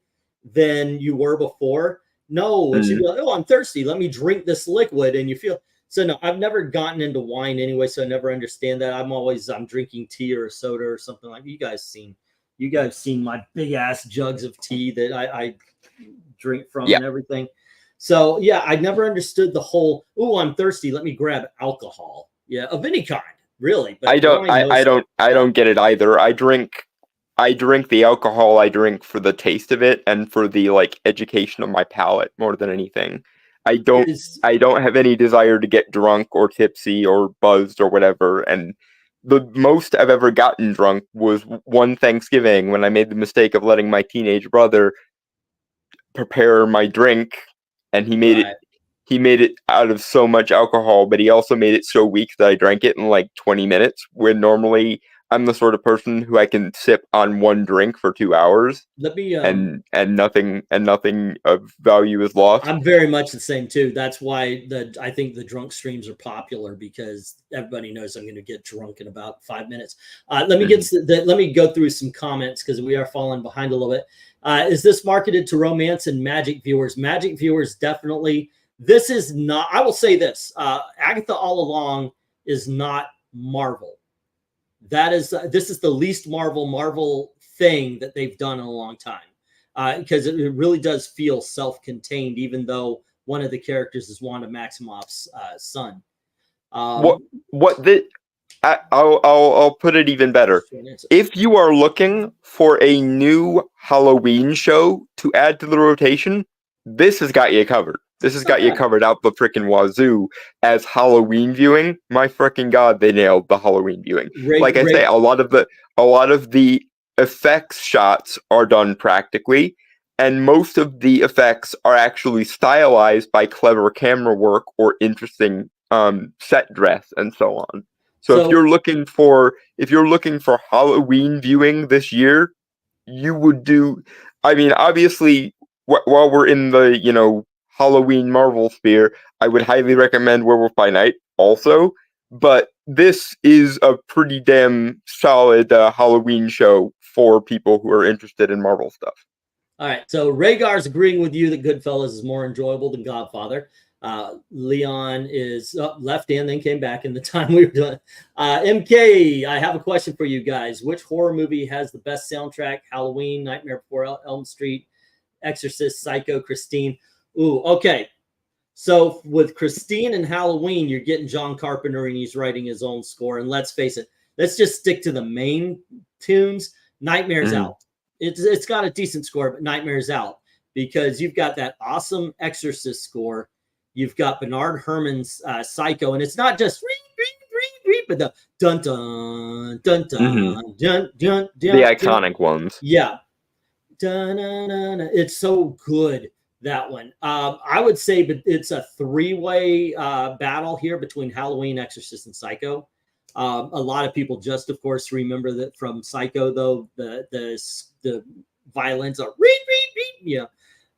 A: than you were before. No, it should be like, oh, I'm thirsty. Let me drink this liquid, and you feel. So no, I've never gotten into wine anyway, so I never understand that. I'm drinking tea or a soda or something like. You guys seen my big ass jugs of tea that I drink from and everything. So yeah, I never understood the whole. Oh, I'm thirsty. Let me grab alcohol. Yeah, of any kind, really. But
B: I don't get it either. I drink the alcohol I drink for the taste of it and for the like education of my palate more than anything. I don't have any desire to get drunk or tipsy or buzzed or whatever. And the most I've ever gotten drunk was one Thanksgiving when I made the mistake of letting my teenage brother prepare my drink, and he made it out of so much alcohol, but he also made it so weak that I drank it in like 20 minutes, when normally I'm the sort of person who I can sip on one drink for 2 hours.
A: Let me
B: and nothing of value is lost.
A: I'm very much the same too. That's why I think the drunk streams are popular, because everybody knows I'm going to get drunk in about 5 minutes. Let me go through some comments, because we are falling behind a little bit. Is this marketed to romance and magic viewers? Magic viewers, definitely. This is not. I will say this: Agatha All Along is not Marvel. This is the least Marvel thing that they've done in a long time, because it really does feel self-contained, even though one of the characters is Wanda Maximoff's son.
B: I'll put it even better. If you are looking for a new Halloween show to add to the rotation, this has got you covered. This has got you covered out the frickin' wazoo as Halloween viewing. My frickin' God, they nailed the Halloween viewing. Like I say, a lot of the effects shots are done practically, and most of the effects are actually stylized by clever camera work or interesting set dress and so on. So if you're looking for Halloween viewing this year, you would do. I mean, obviously, while we're in the Halloween Marvel sphere, I would highly recommend Werewolf by Night also. But this is a pretty damn solid Halloween show for people who are interested in Marvel stuff.
A: All right, so Rhaegar's agreeing with you that Goodfellas is more enjoyable than Godfather. Leon is left and then came back in the time we were doing. MK, I have a question for you guys. Which horror movie has the best soundtrack? Halloween, Nightmare Before Elm Street, Exorcist, Psycho, Christine. Ooh, okay. So with Christine and Halloween, you're getting John Carpenter, and he's writing his own score. And let's face it, let's just stick to the main tunes. Nightmare's out. It's got a decent score, but Nightmare's out, because you've got that awesome Exorcist score. You've got Bernard Herrmann's Psycho, and it's not just but the dun dun dun dun dun dun. The
B: iconic ones.
A: Yeah, dun, dun, dun, dun. It's so good, that one. I would say, but it's a three-way battle here between Halloween, Exorcist, and Psycho. A lot of people just, of course, remember that from Psycho, though the violins are yeah.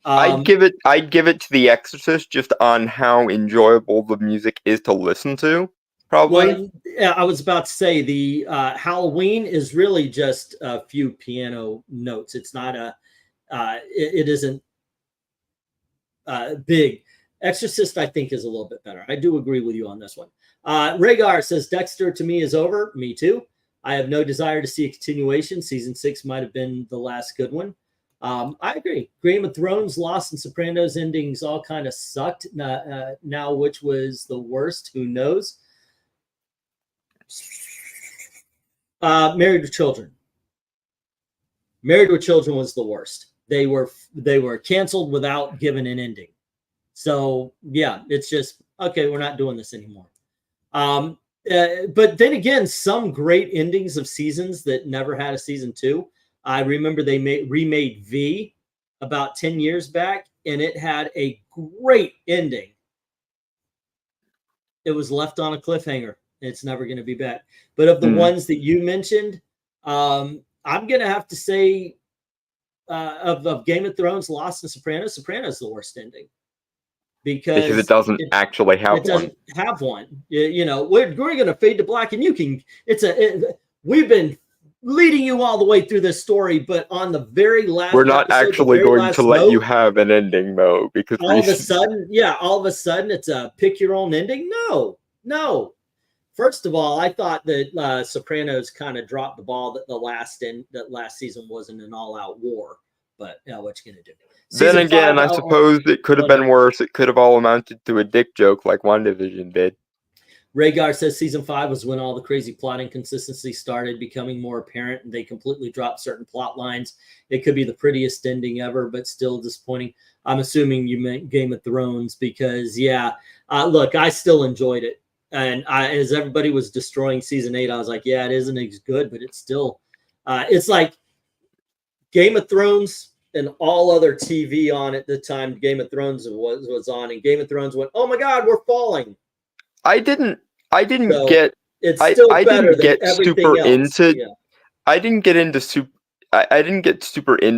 B: I'd give it to The Exorcist just on how enjoyable the music is to listen to. Probably.
A: Well, I was about to say the Halloween is really just a few piano notes. It's not it isn't big. Exorcist, I think, is a little bit better. I do agree with you on this one. Rhaegar says, Dexter to me is over. Me too. I have no desire to see a continuation. Season 6 might have been the last good one. I agree. Game of Thrones, Lost, and Sopranos endings all kind of sucked. Now, which was the worst? Who knows? Married with Children. Married with Children was the worst. They were canceled without giving an ending. So yeah, it's just okay. We're not doing this anymore. But then again, some great endings of seasons that never had a season 2. I remember they remade V about 10 years back, and it had a great ending. It was left on a cliffhanger. It's never going to be back. But of the ones that you mentioned, I'm going to have to say of Game of Thrones, Lost, and Sopranos, Sopranos the worst ending
B: because it doesn't actually have
A: it doesn't have one. You know, we're going to fade to black, and you can. We've been leading you all the way through this story, but on the very last,
B: we're not actually going to let you have an ending though, because
A: all of a sudden, it's a pick your own ending. No. First of all, I thought that Sopranos kind of dropped the ball that that last season wasn't an all-out war. But what you gonna do?
B: Then again, I suppose it could have been worse. It could have all amounted to a dick joke like WandaVision did.
A: Rhaegar says season 5 was when all the crazy plot inconsistency started becoming more apparent, and they completely dropped certain plot lines. It could be the prettiest ending ever, but still disappointing. I'm assuming you meant Game of Thrones because, look, I still enjoyed it. And as everybody was destroying season 8, I was like, yeah, it isn't as good, but it's still, it's like Game of Thrones and all other TV on at the time Game of Thrones was on, and Game of Thrones went, oh my God, we're falling. I didn't get super into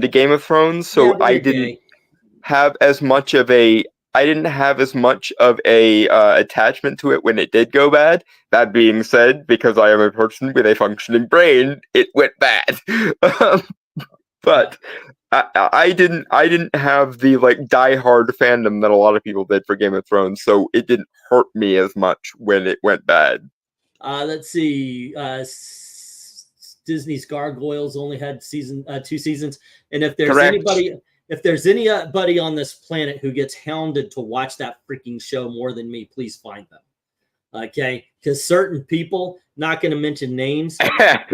A: Game of Thrones, so I didn't have as much of a attachment to it when it did go bad. That being said, because I am a person with a functioning brain, it went bad. But I didn't have the like diehard fandom that a lot of people did for Game of Thrones, so it didn't hurt me as much when it went bad. Let's see. Disney's Gargoyles only had 2 seasons, and if there's anybody on this planet who gets hounded to watch that freaking show more than me, please find them. Okay, because certain people, not going to mention names,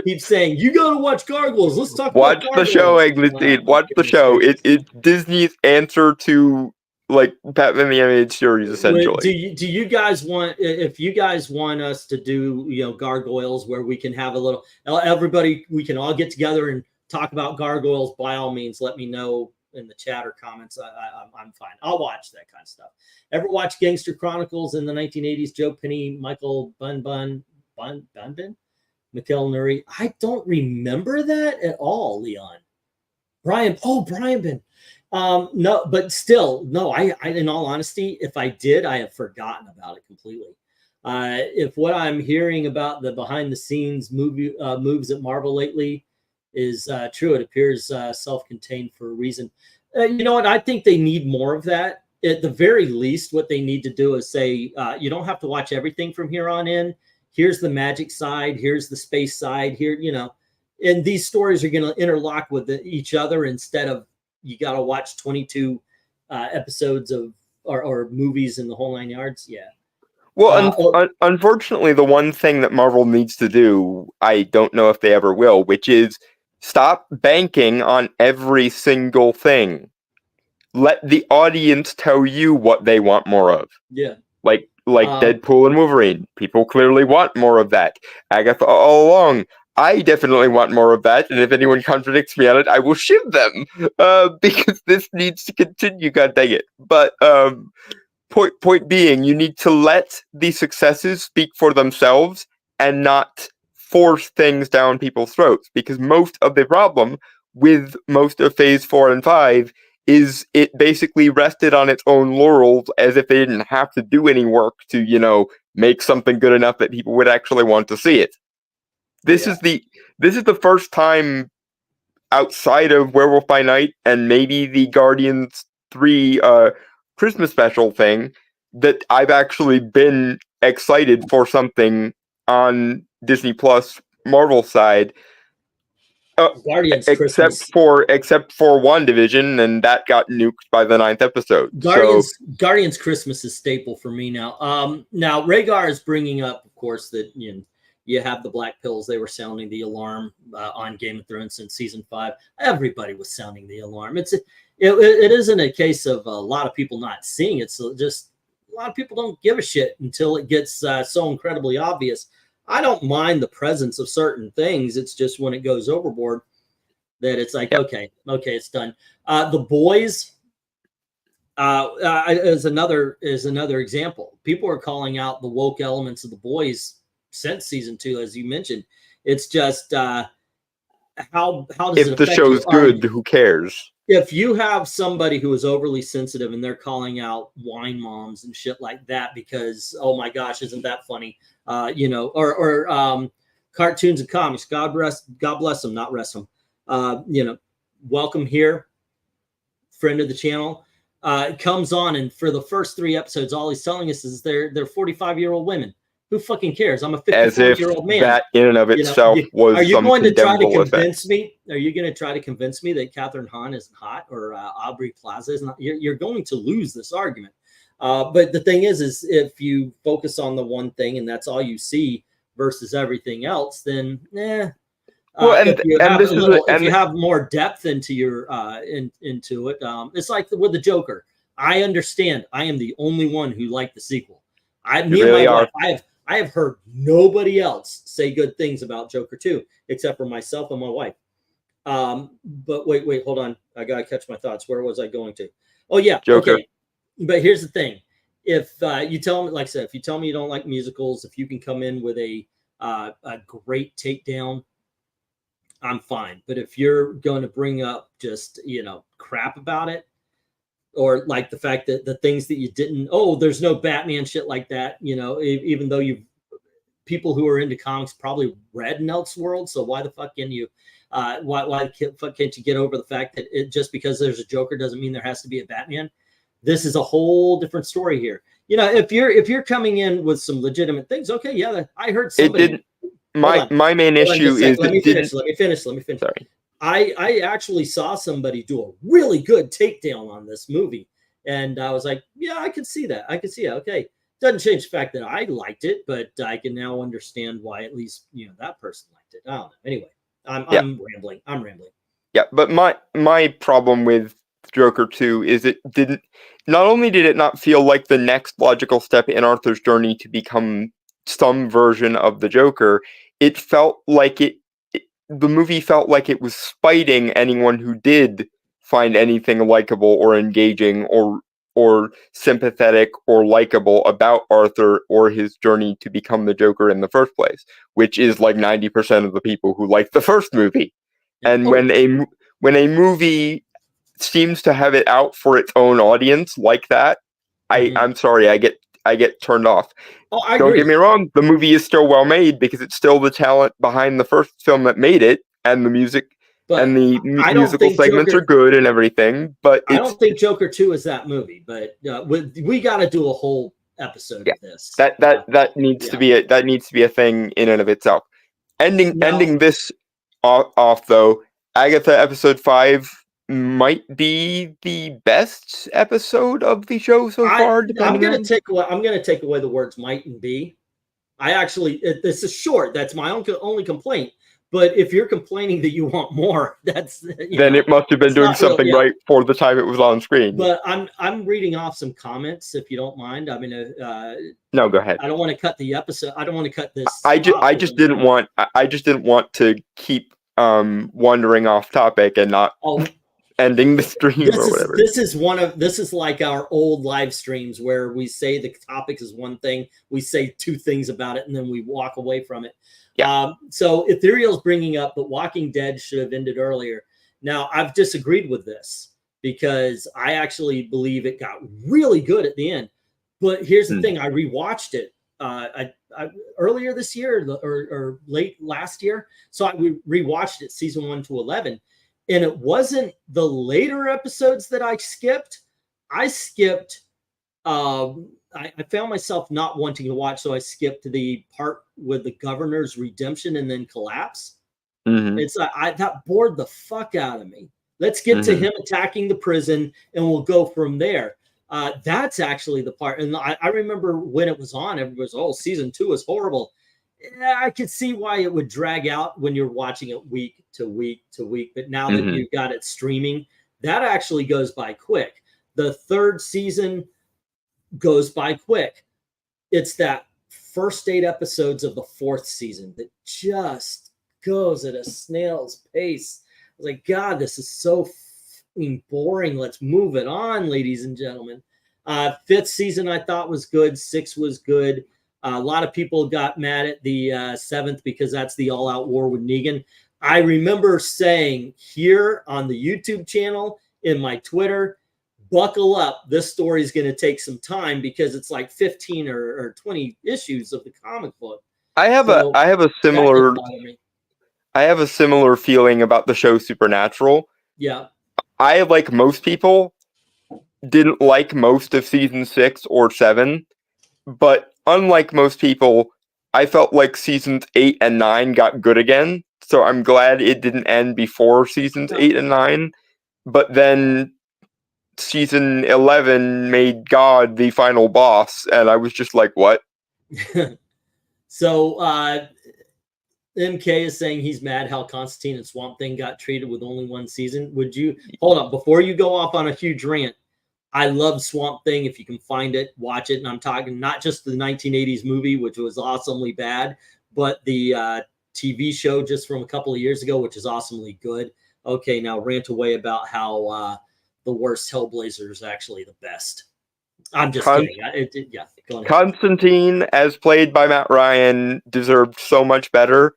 A: keep saying you got to watch Gargoyles. Let's talk.
B: Watch the show, Eglinton. Watch the show. It's Disney's answer to like Batman the Animated Series, essentially.
A: Do you guys want? If you guys want us to do Gargoyles, where we can have a little everybody, we can all get together and talk about Gargoyles. By all means, let me know in the chat or comments. I'm fine. I'll watch that kind of stuff. Ever watch Gangster Chronicles in the 1980s? Joe Penny, Michael Bunbun, Mikhail Nuri. I don't remember that at all, Leon. Brian Ben. No, but still, no. I in all honesty, if I did, I have forgotten about it completely. If what I'm hearing about the behind the scenes moves at Marvel lately is true, it appears self-contained for a reason. You know what? I think they need more of that. At the very least, what they need to do is say, you don't have to watch everything from here on in. Here's the magic side. Here's the space side. Here, and these stories are going to interlock with each other instead of you got to watch 22 episodes of or movies in the whole 9 yards. Yeah.
B: Well, unfortunately, the one thing that Marvel needs to do, I don't know if they ever will, which is stop banking on every single thing. Let the audience tell you what they want more of.
A: Yeah.
B: Like Deadpool and Wolverine. People clearly want more of that. Agatha All Along. I definitely want more of that, and if anyone contradicts me on it, I will shiv them. Because this needs to continue, god dang it. But point being, you need to let the successes speak for themselves and not force things down people's throats, because most of the problem with most of Phase 4 and 5 is it basically rested on its own laurels as if they didn't have to do any work to, make something good enough that people would actually want to see it. This is the first time outside of Werewolf by Night and maybe the Guardians 3 Christmas special thing that I've actually been excited for something on Disney Plus Marvel side.
A: Guardians
B: except
A: Christmas.
B: for WandaVision, and that got nuked by the 9th episode.
A: Guardians Christmas is staple for me now. Now Rhaegar is bringing up, of course, that you have the black pills. They were sounding the alarm on Game of Thrones since season 5. Everybody was sounding the alarm. It isn't a case of a lot of people not seeing it. So just a lot of people don't give a shit until it gets so incredibly obvious. I don't mind the presence of certain things. It's just when it goes overboard that it's like, okay, it's done. The Boys is another example. People are calling out the woke elements of The Boys since season 2, as you mentioned. It's just how does it
B: If the
A: affect
B: show's
A: you? All right,
B: good, who cares?
A: if you have somebody who is overly sensitive and they're calling out wine moms and shit like that because, oh my gosh, isn't that funny? You know, or cartoons and comics. God bless them, not rest them. You know, welcome here, friend of the channel. Comes on, and for the first 3 episodes, all he's telling us is they're 45-year-old women. Who fucking cares? I'm a
B: As if
A: 54-year-old man.
B: that in and of
A: You know,
B: itself was
A: are you
B: some
A: going to try to
B: condemnable effect.
A: convince me? Are you going to try to convince me that Catherine Hahn isn't hot or Aubrey Plaza is not? You're going to lose this argument. But the thing is if you focus on the one thing and that's all you see versus everything else, then
B: Well,
A: if you
B: and
A: have
B: this
A: a
B: is
A: little,
B: a,
A: if you
B: and
A: have more depth into your into it, it's like with the Joker. I understand. I am the only one who liked the sequel. Me and
B: really
A: my
B: are.
A: wife. I have heard nobody else say good things about Joker 2 except for myself and my wife. But wait, hold on. I gotta catch my thoughts. Where was I going to? Oh yeah,
B: Joker.
A: okay. But here's the thing: if you tell me, like I said, if you tell me you don't like musicals, if you can come in with a great takedown, I'm fine. But if you're going to bring up just crap about it, or like the fact that the things that you didn't, there's no Batman shit like that, even though people who are into comics probably read in Elseworld, so why the fuck can you why can't you get over the fact that just because there's a Joker doesn't mean there has to be a Batman? This is a whole different story here. If you're coming in with some legitimate things, okay, yeah, I heard somebody.
B: It didn't. My main issue is
A: let me finish.
B: Sorry.
A: I actually saw somebody do a really good takedown on this movie, and I was like, yeah, I could see that. Okay, doesn't change the fact that I liked it, but I can now understand why at least that person liked it. I don't know. Anyway, I'm rambling.
B: Yeah, but my problem with Joker 2 is it didn't. Not only did it not feel like the next logical step in Arthur's journey to become some version of the Joker, it felt like the movie felt like it was spiting anyone who did find anything likable or engaging or sympathetic or likable about Arthur or his journey to become the Joker in the first place, which is like 90% of the people who liked the first movie. And when a movie seems to have it out for its own audience like that, I'm sorry, I get turned off. Don't get me wrong, the movie is still well made because it's still the talent behind the first film that made it, and the music and the musical segments are good and everything. But
A: I don't think Joker 2 is that movie. But we got to do a whole episode of this.
B: That needs to be a thing in and of itself. Ending this off though, Agatha episode 5 might be the best episode of the show so far.
A: I'm gonna take away the words might and be. This is short. That's my only complaint. But if you're complaining that you want more, then
B: it must have been doing something right for the time it was on screen.
A: But I'm reading off some comments, if you don't mind. I mean,
B: no, go ahead.
A: I don't want to cut the episode. I don't want to cut this.
B: I just didn't want to keep wandering off topic and not ending the stream or whatever.
A: This is like our old live streams where we say the topic is one thing, we say 2 things about it, and then we walk away from it. Yeah. So Ethereal's bringing up that Walking Dead should have ended earlier. Now, I've disagreed with this because I actually believe it got really good at the end. But here's the thing: I rewatched it earlier this year or late last year. So I rewatched it season 1 to 11, and it wasn't the later episodes that I skipped. I skipped. I found myself not wanting to watch, so I skipped the part with the governor's redemption and then collapse. It's that bored the fuck out of me. Let's get to him attacking the prison, and we'll go from there. That's actually the part. And I remember when it was on, everybody was, season 2 is horrible. Yeah, I could see why it would drag out when you're watching it week to week to week. But now that you've got it streaming, that actually goes by quick. The 3rd season goes by quick. It's that first 8 episodes of the 4th season that just goes at a snail's pace. I was like, God, this is so boring. Let's move it on, ladies and gentlemen. 5th season I thought was good. 6th was good. A lot of people got mad at the 7th because that's the all-out war with Negan. I remember saying here on the YouTube channel, in my Twitter, buckle up. This story is going to take some time because it's like 15 or 20 issues of the comic book.
B: I have a similar feeling about the show Supernatural.
A: Yeah.
B: I, like most people, didn't like most of season 6 or 7, but unlike most people, I felt like seasons 8 and 9 got good again. So I'm glad it didn't end before seasons 8 and 9. But then season 11 made God the final boss, and I was just like, what?
A: So MK is saying he's mad how Constantine and Swamp Thing got treated with only one season. Would you hold up before you go off on a huge rant? I love Swamp Thing. If you can find it, watch it. And I'm talking not just the 1980s movie, which was awesomely bad, but the TV show just from a couple of years ago, which is awesomely good. Okay, now rant away about how the worst Hellblazer is actually the best. I'm just kidding. Yeah, go ahead.
B: Constantine, as played by Matt Ryan, deserved so much better.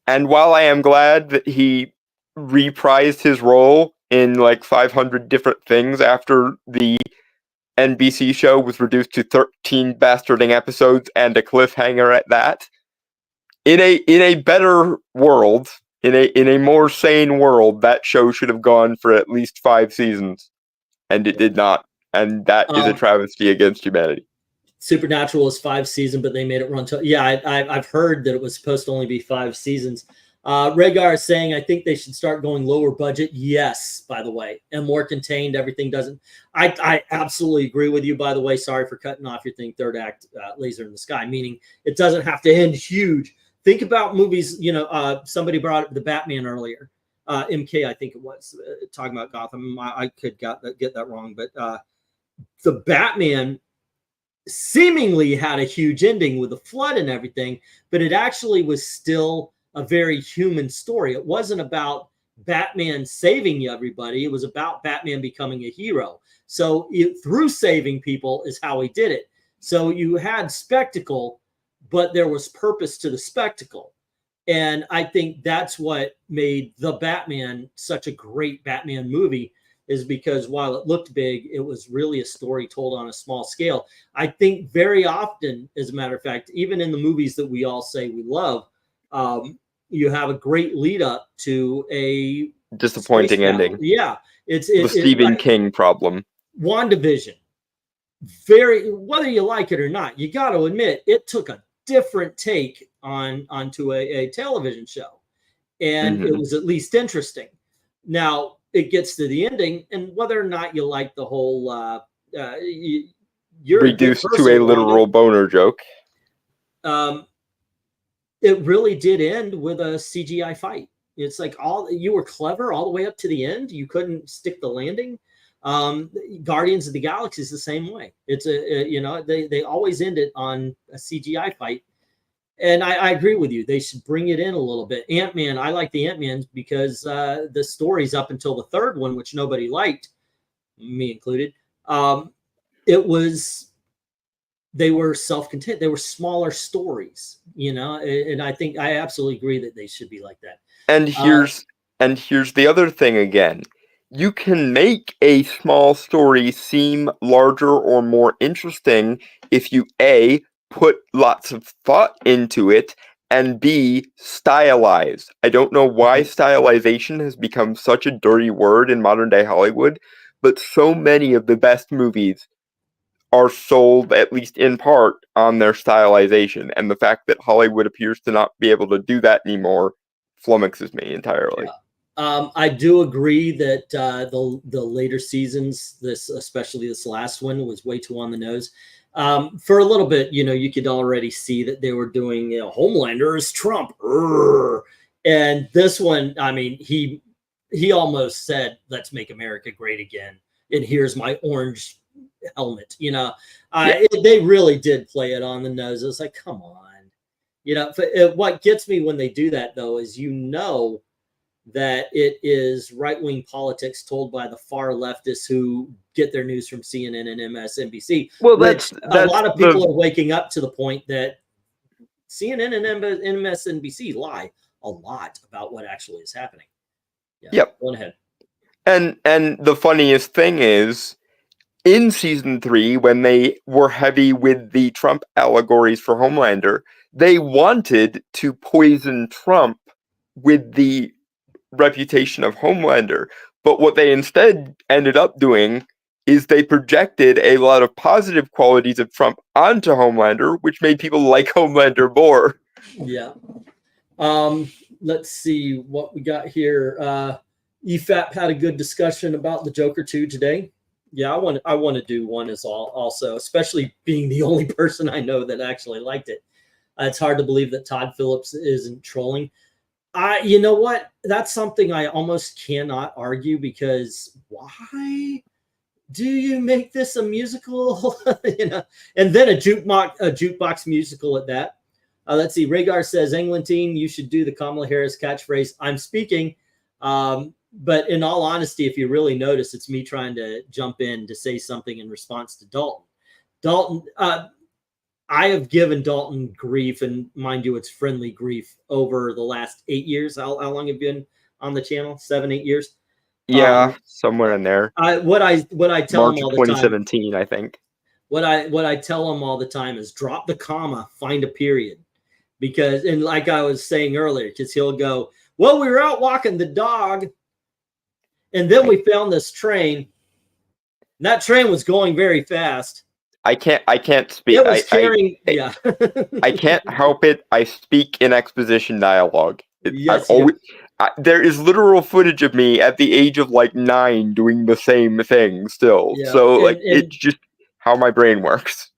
B: And while I am glad that he reprised his role in like 500 different things after the NBC show was reduced to 13 bastarding episodes and a cliffhanger at that, in a better world, in a more sane world, that show should have gone for at least 5 seasons, and it did not. And that is a travesty against humanity.
A: Supernatural is 5 seasons, but they made it run to. Yeah, I've heard that it was supposed to only be 5 seasons. Rhaegar is saying, I think they should start going lower budget. Yes, by the way, and more contained. Everything doesn't. I absolutely agree with you, by the way. Sorry for cutting off your thing. Third act, Laser in the Sky, meaning it doesn't have to end huge. Think about movies. You know, somebody brought up the Batman earlier. MK, I think it was, talking about Gotham. I could get that wrong, but the Batman seemingly had a huge ending with the flood and everything, but it actually was still a very human story. It wasn't about Batman saving everybody. It was about Batman becoming a hero. So through saving people is how he did it. So you had spectacle, but there was purpose to the spectacle. And I think that's what made The Batman such a great Batman movie, is because while it looked big, it was really a story told on a small scale. I think very often, as a matter of fact, even in the movies that we all say we love, you have a great lead up to a
B: disappointing ending.
A: Yeah. It's
B: the Stephen King problem.
A: WandaVision, whether you like it or not, you got to admit it took a different take onto a television show, and it was at least interesting. Now it gets to the ending, and whether or not you like the whole you're
B: reduced to a literal boner joke,
A: it really did end with a CGI fight. It's like you were clever all the way up to the end. You couldn't stick the landing. Guardians of the Galaxy is the same way. It's they always end it on a CGI fight. And I agree with you. They should bring it in a little bit. Ant-Man, I like the Ant-Man because the stories up until the third one, which nobody liked, me included, they were self-contained. They were smaller stories, and I think I absolutely agree that they should be like that.
B: And here's the other thing again. You can make a small story seem larger or more interesting if you A, put lots of thought into it, and B, stylize. I don't know why stylization has become such a dirty word in modern day Hollywood, but so many of the best movies are sold, at least in part, on their stylization. And the fact that Hollywood appears to not be able to do that anymore flummoxes me entirely.
A: Yeah. I do agree that the later seasons, especially this last one, was way too on the nose. For a little bit, you could already see that they were doing, Homelander is Trump. And this one, I mean, he almost said, let's make America great again. And here's my orange helmet. They really did play it on the nose. It was like, come on. What gets me when they do that, though, is that it is right-wing politics told by the far leftists who get their news from CNN and MSNBC. Well, that's a lot of people are waking up to the point that CNN and MSNBC lie a lot about what actually is happening. Yeah.
B: Yep.
A: Go ahead.
B: And the funniest thing is, in season 3, when they were heavy with the Trump allegories for Homelander, they wanted to poison Trump with the reputation of Homelander. But what they instead ended up doing is they projected a lot of positive qualities of Trump onto Homelander, which made people like Homelander more.
A: Yeah. Let's see what we got here. EFAP had a good discussion about the Joker 2 today. Yeah, I want to do one as also, especially being the only person I know that actually liked it. It's hard to believe that Todd Phillips isn't trolling. You know what? That's something I almost cannot argue, because why do you make this a musical? You know, and then a jukebox musical at that. Let's see. Rhaegar says, Englantine, you should do the Kamala Harris catchphrase, I'm speaking. But in all honesty, if you really notice, it's me trying to jump in to say something in response to Dalton. Dalton, I have given Dalton grief, and mind you, it's friendly grief, over the last 8 years. How long have you been on the channel? 7, 8 years?
B: Yeah, somewhere in there.
A: What I tell
B: March
A: him all
B: of
A: the time.
B: 2017, I think.
A: What I tell him all the time is drop the comma, find a period. Because, and like I was saying earlier, because he'll go, well, we were out walking the dog, and then we found this train. And that train was going very fast.
B: I can't speak.
A: It was carrying, yeah.
B: I can't help it. I speak in exposition dialogue.
A: Yes,
B: there is literal footage of me at the age of like 9 doing the same thing still.
A: Yeah.
B: So it's just how my brain works.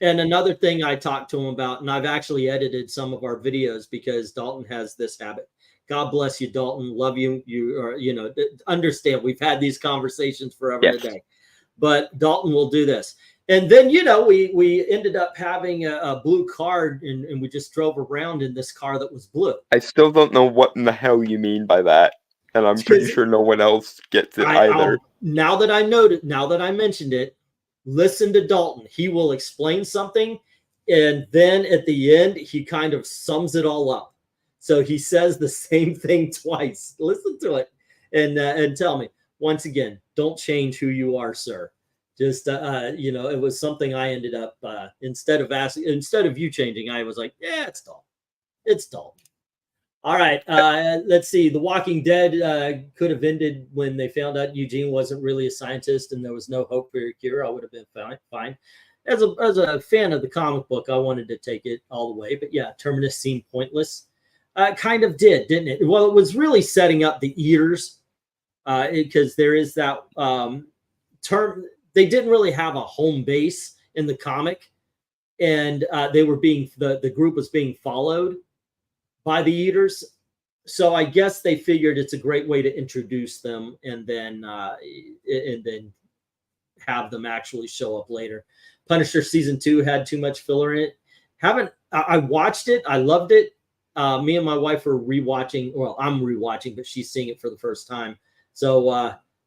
A: And another thing I talked to him about, and I've actually edited some of our videos because Dalton has this habit. God bless you, Dalton. Love you. You are, you know, understand we've had these conversations forever and a day. But Dalton will do this. And then, you know, we ended up having a blue car, and we just drove around in this car that was blue.
B: I still don't know what in the hell you mean by that. And I'm pretty sure no one else gets it either.
A: Now that I mentioned it, listen to Dalton. He will explain something, and then at the end, he kind of sums it all up. So he says the same thing twice. Listen to it and tell me. Once again, don't change who you are, sir. Just, you know, it was something I ended up, instead of you changing, I was like, yeah, it's Dalton. It's Dalton. All right. Let's see. The Walking Dead could have ended when they found out Eugene wasn't really a scientist and there was no hope for a cure. I would have been fine. As a fan of the comic book, I wanted to take it all the way. But yeah, Terminus seemed pointless. Kind of did, didn't it? Well, it was really setting up the Eaters, because there is that term. They didn't really have a home base in the comic, and they were the group was being followed by the Eaters. So I guess they figured it's a great way to introduce them, and then have them actually show up later. Punisher season 2 had too much filler in it. I watched it. I loved it. Me and my wife are rewatching. Well, I'm rewatching, but she's seeing it for the first time. So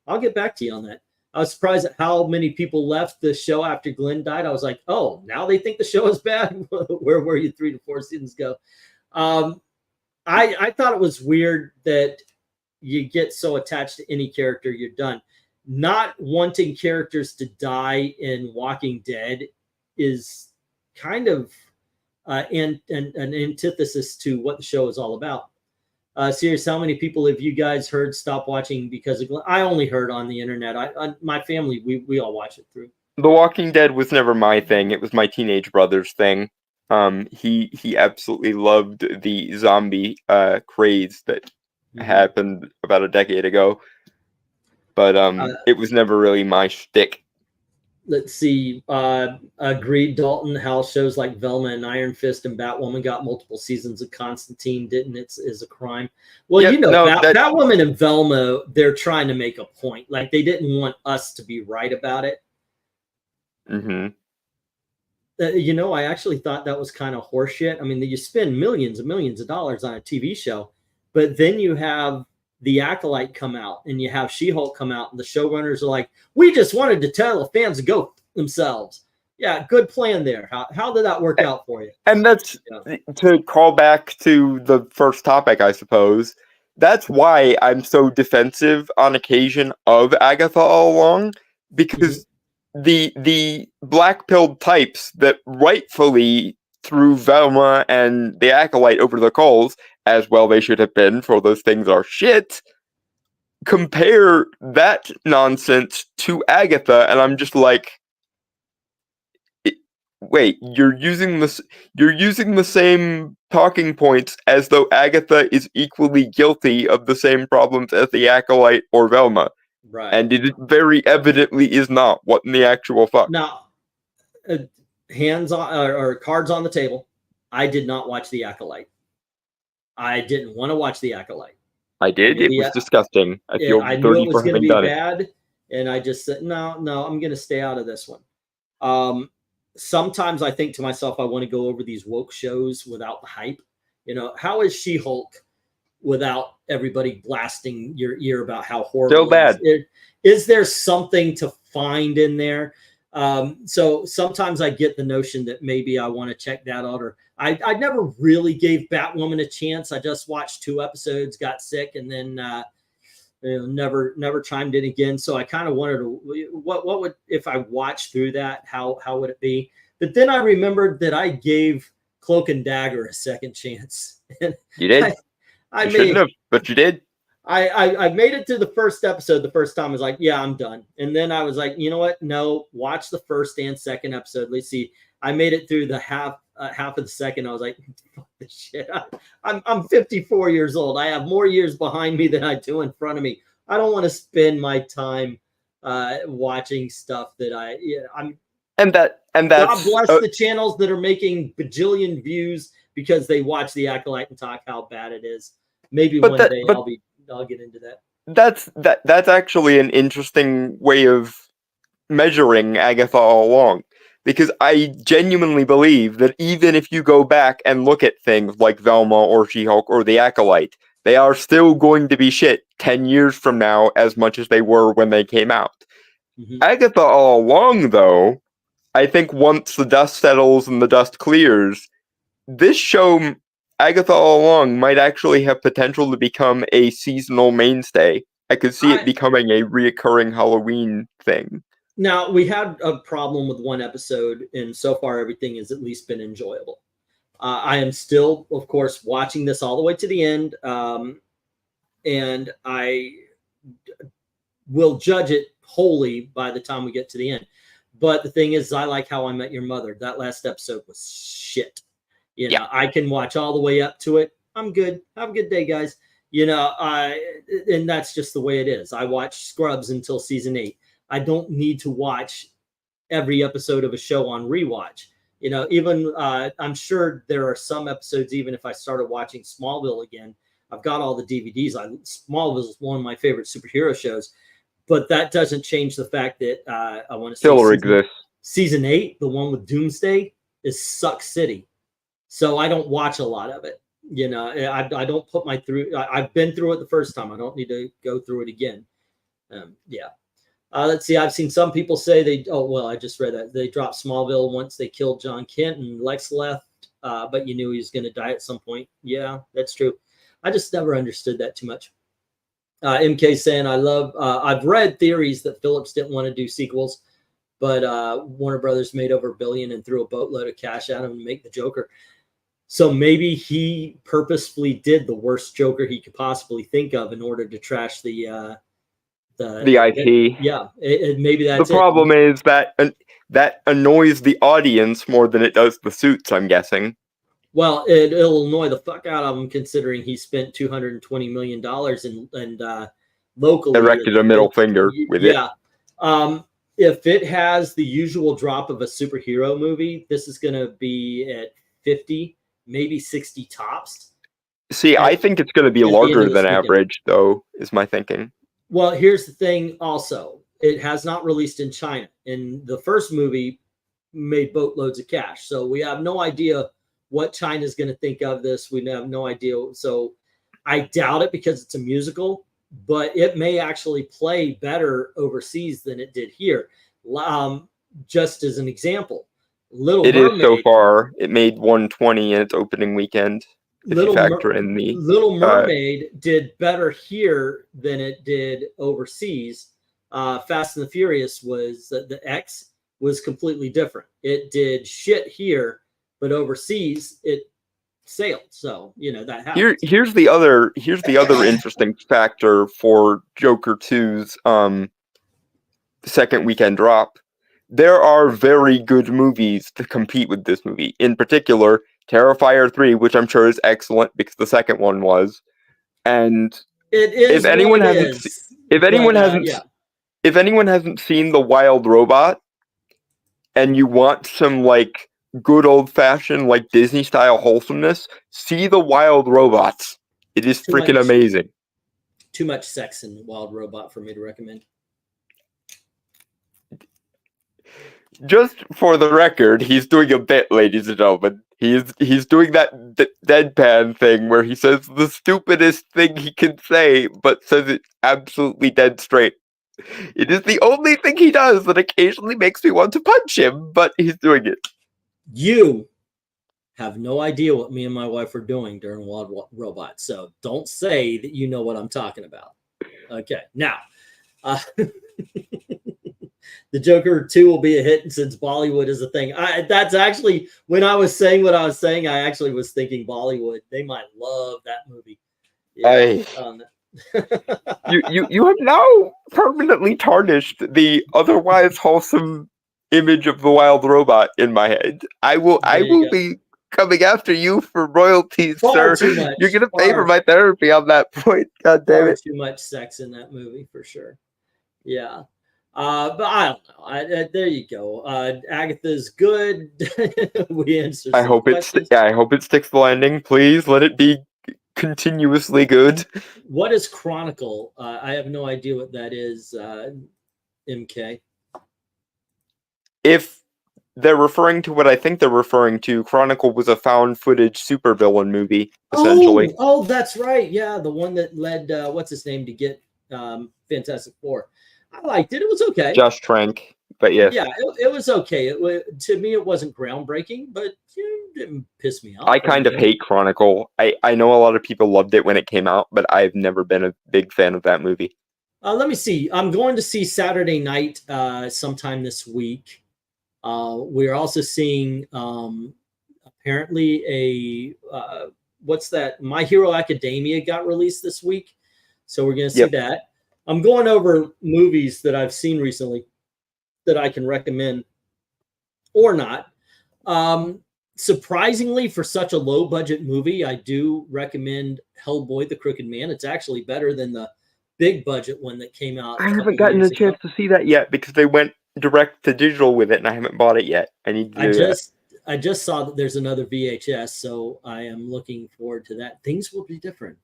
A: I'll get back to you on that. I was surprised at how many people left the show after Glenn died. I was like, oh, now they think the show is bad. Where were you 3 to 4 seasons ago? I thought it was weird that you get so attached to any character, you're done. Not wanting characters to die in Walking Dead is kind of an antithesis to what the show is all about. Serious, how many people have you guys heard stop watching because of Glenn? I only heard on the internet. My family, we all watch it through.
B: The Walking Dead was never my thing. It was my teenage brother's thing. He absolutely loved the zombie craze that happened about a decade ago. But it was never really my shtick.
A: Let's see. Agreed, Dalton. How shows like Velma and Iron Fist and Batwoman got multiple seasons of Constantine didn't. Is a crime. Well, yeah, you know, Batwoman and Velma, they're trying to make a point. Like, they didn't want us to be right about it.
B: Mm-hmm.
A: You know, I actually thought that was kind of horseshit. I mean, you spend millions and millions of dollars on a TV show, but then you have The Acolyte come out and you have She-Hulk come out, and the showrunners are like, we just wanted to tell the fans to go themselves. Yeah, good plan there. How did that work out for you?
B: And that's to call back to the first topic, I suppose. That's why I'm so defensive on occasion of Agatha All Along, because the black-pilled types that rightfully threw Velma and the Acolyte over the coals, as well they should have been, for those things are shit, compare that nonsense to Agatha, and I'm just like, wait, you're using the same talking points as though Agatha is equally guilty of the same problems as the Acolyte or Velma.
A: Right.
B: And it very evidently is not. What in the actual fuck?
A: Now, hands on or cards on the table. I did not watch The Acolyte. I didn't want to watch The Acolyte.
B: I did. It was disgusting. I feel dirty for having done it.
A: Bad, and I just said, no, I'm going to stay out of this one. Sometimes I think to myself, I want to go over these woke shows without the hype. You know, how is She-Hulk without everybody blasting your ear about how horrible?
B: Still bad.
A: Is there something to find in there? So sometimes I get the notion that maybe I want to check that out, or I never really gave Batwoman a chance. I just watched 2 episodes, got sick, and then never chimed in again. So I kind of wanted to, what would, if I watched through that, how would it be? But then I remembered that I gave Cloak and Dagger a second chance.
B: You did. You shouldn't have, but you did.
A: I made it to the first episode the first time. I was like, yeah, I'm done. And then I was like, you know what? No, watch the first and second episode. Let's see. I made it through the half of the second. I was like, fuck this shit. I'm 54 years old. I have more years behind me than I do in front of me. I don't want to spend my time watching stuff that I'm. And that's God bless the channels that are making bajillion views because they watch The Acolyte and talk how bad it is. Maybe one day I'll get into that.
B: That's actually an interesting way of measuring Agatha All Along, because I genuinely believe that even if you go back and look at things like Velma or She-Hulk or The Acolyte, they are still going to be shit 10 years from now as much as they were when they came out. Agatha All Along, though, I think once the dust settles and the dust clears, this show, Agatha All Along, might actually have potential to become a seasonal mainstay. I could see it becoming a reoccurring Halloween thing.
A: Now, we had a problem with one episode, and so far everything has at least been enjoyable. I am still, of course, watching this all the way to the end, and I will judge it wholly by the time we get to the end. But the thing is, I like How I Met Your Mother. That last episode was shit. You know, I can watch all the way up to it. I'm good. Have a good day, guys. You know, and that's just the way it is. I watch Scrubs until season 8. I don't need to watch every episode of a show on rewatch. You know, even I'm sure there are some episodes, even if I started watching Smallville again, I've got all the DVDs. Smallville is one of my favorite superhero shows, but that doesn't change the fact that I want to
B: still exists.
A: Season 8, the one with Doomsday, is Suck City. So I don't watch a lot of it. You know, I don't put my through. I've been through it the first time. I don't need to go through it again. Let's see. I've seen some people say I just read that they dropped Smallville once they killed John Kent and Lex left, but you knew he was going to die at some point. Yeah, that's true. I just never understood that too much. MK saying, I've read theories that Phillips didn't want to do sequels, but Warner Brothers made over $1 billion and threw a boatload of cash at him to make the Joker. So maybe he purposefully did the worst Joker he could possibly think of in order to trash the
B: IP.
A: Maybe that's
B: the problem is that annoys the audience more than it does the suits, I'm guessing.
A: Well, it'll annoy the fuck out of him considering he spent $220 million and locally
B: erected a middle finger with it.
A: If it has the usual drop of a superhero movie, this is going to be at 50, maybe 60 tops.
B: See, I think it's going to be larger than average, though, is my thinking.
A: Well, here's the thing also. It has not released in China. And the first movie made boatloads of cash. So we have no idea what China's going to think of this. We have no idea. So I doubt it because it's a musical, but it may actually play better overseas than it did here. Just as an example, Little
B: It is so
A: Mermaid.
B: far. It made 120 in its opening weekend. If you factor in the
A: Little Mermaid did better here than it did overseas. Fast and the Furious was the X was completely different. It did shit here, but overseas it sailed. So that happens.
B: here's the other interesting factor for Joker 2's second weekend drop. There are very good movies to compete with this movie. In particular, Terrifier 3, which I'm sure is excellent because the second one was. And
A: it is
B: if anyone
A: what it
B: hasn't
A: is.
B: if anyone
A: But,
B: hasn't
A: yeah.
B: if anyone hasn't seen The Wild Robot and you want some like good old fashioned like Disney style wholesomeness, see The Wild Robots. It is freaking amazing.
A: Too much sex in Wild Robot for me to recommend.
B: Just for the record, he's doing a bit, ladies and gentlemen. He's doing that deadpan thing where he says the stupidest thing he can say, but says it absolutely dead straight. It is the only thing he does that occasionally makes me want to punch him, but he's doing it.
A: You have no idea what me and my wife are doing during Wild Robot, so don't say that you know what I'm talking about. Okay, now, the Joker 2 will be a hit since Bollywood is a thing. That's actually, when I was saying what I was saying, I actually was thinking Bollywood. They might love that movie. Yeah,
B: you have now permanently tarnished the otherwise wholesome image of the Wild Robot in my head. I will be coming after you for royalties,
A: Far
B: sir.
A: too much.
B: You're gonna pay for my therapy on that point. God damn it.
A: Too much sex in that movie for sure. Yeah. But I don't know. There you go. Agatha's good. We answered.
B: I hope it sticks the landing. Please let it be continuously good.
A: What is Chronicle? I have no idea what that is. MK.
B: If they're referring to what I think they're referring to, Chronicle was a found footage supervillain movie, essentially.
A: Oh, that's right. Yeah, the one that led what's his name to get Fantastic Four. I liked it. It was okay.
B: Josh Trank, but yes.
A: Yeah, it was okay. To me, it wasn't groundbreaking, but it didn't piss me off.
B: I kind of hate Chronicle. I know a lot of people loved it when it came out, but I've never been a big fan of that movie.
A: Let me see. I'm going to see Saturday night sometime this week. We're also seeing apparently a what's that? My Hero Academia got released this week, so we're going to see that. I'm going over movies that I've seen recently that I can recommend or not. Surprisingly, for such a low budget movie, I do recommend Hellboy: The Crooked Man. It's actually better than the big budget one that came out.
B: I haven't gotten a chance to see that yet because they went direct to digital with it and I haven't bought it yet. I need to do that.
A: I just saw that there's another VHS, so I am looking forward to that. Things will be different.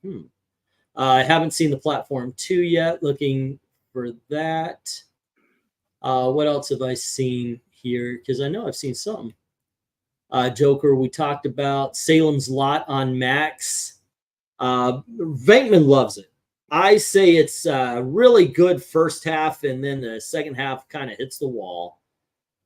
A: I haven't seen The Platform 2 yet. Looking for that. What else have I seen here? Because I know I've seen some. Joker, we talked about. Salem's Lot on Max. Venkman loves it. I say it's a really good first half, and then the second half kind of hits the wall.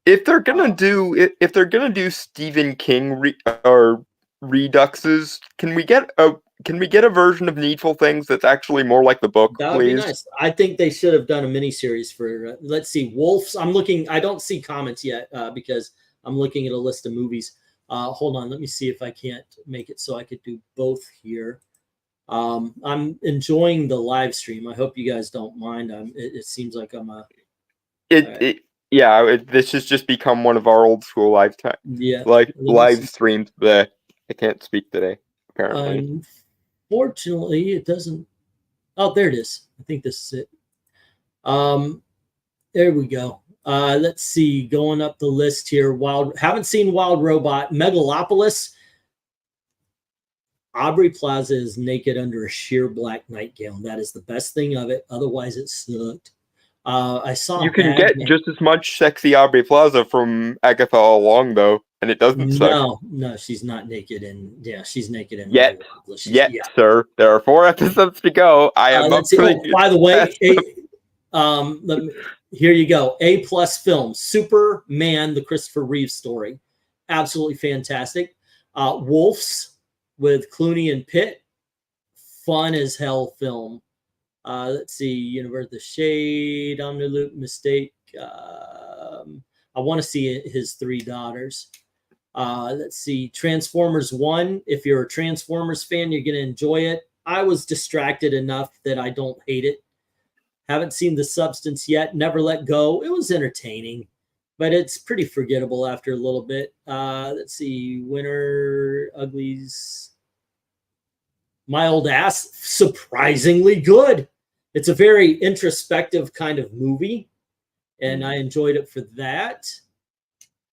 B: If they're gonna do Stephen King or Reduxes, can we get a version of Needful Things that's actually more like the book,
A: that would
B: please?
A: Be nice. I think they should have done a miniseries for. Let's see, Wolves. I'm looking. I don't see comments yet because I'm looking at a list of movies. Hold on, let me see if I can't make it so I could do both here. I'm enjoying the live stream. I hope you guys don't mind. It seems like I'm a.
B: This has just become one of our old school live streams. I can't speak today, apparently.
A: Unfortunately, it doesn't. Oh, there it is. I think this is it. There we go. Let's see. Going up the list here. Haven't seen Wild Robot. Megalopolis. Aubrey Plaza is naked under a sheer black nightgown. That is the best thing of it. Otherwise, it sucked. I saw.
B: You can get just as much sexy Aubrey Plaza from Agatha All Along, though, and it doesn't suck.
A: No, she's not naked, and she's naked in
B: yet, sir. There are 4 episodes to go. I am up for
A: by the way, here you go. A+ film, Superman, the Christopher Reeve story. absolutely fantastic. Wolves with Clooney and Pitt, fun as hell film. Let's see, Universe of the Shade, Omniloop, Mistake. I want to see his three daughters. Let's see, Transformers 1. If you're a Transformers fan, you're going to enjoy it. I was distracted enough that I don't hate it. Haven't seen The Substance yet. Never Let Go. It was entertaining, but it's pretty forgettable after a little bit. Let's see, Winter Uglies. My Old Ass, surprisingly good. It's a very introspective kind of movie, and I enjoyed it for that.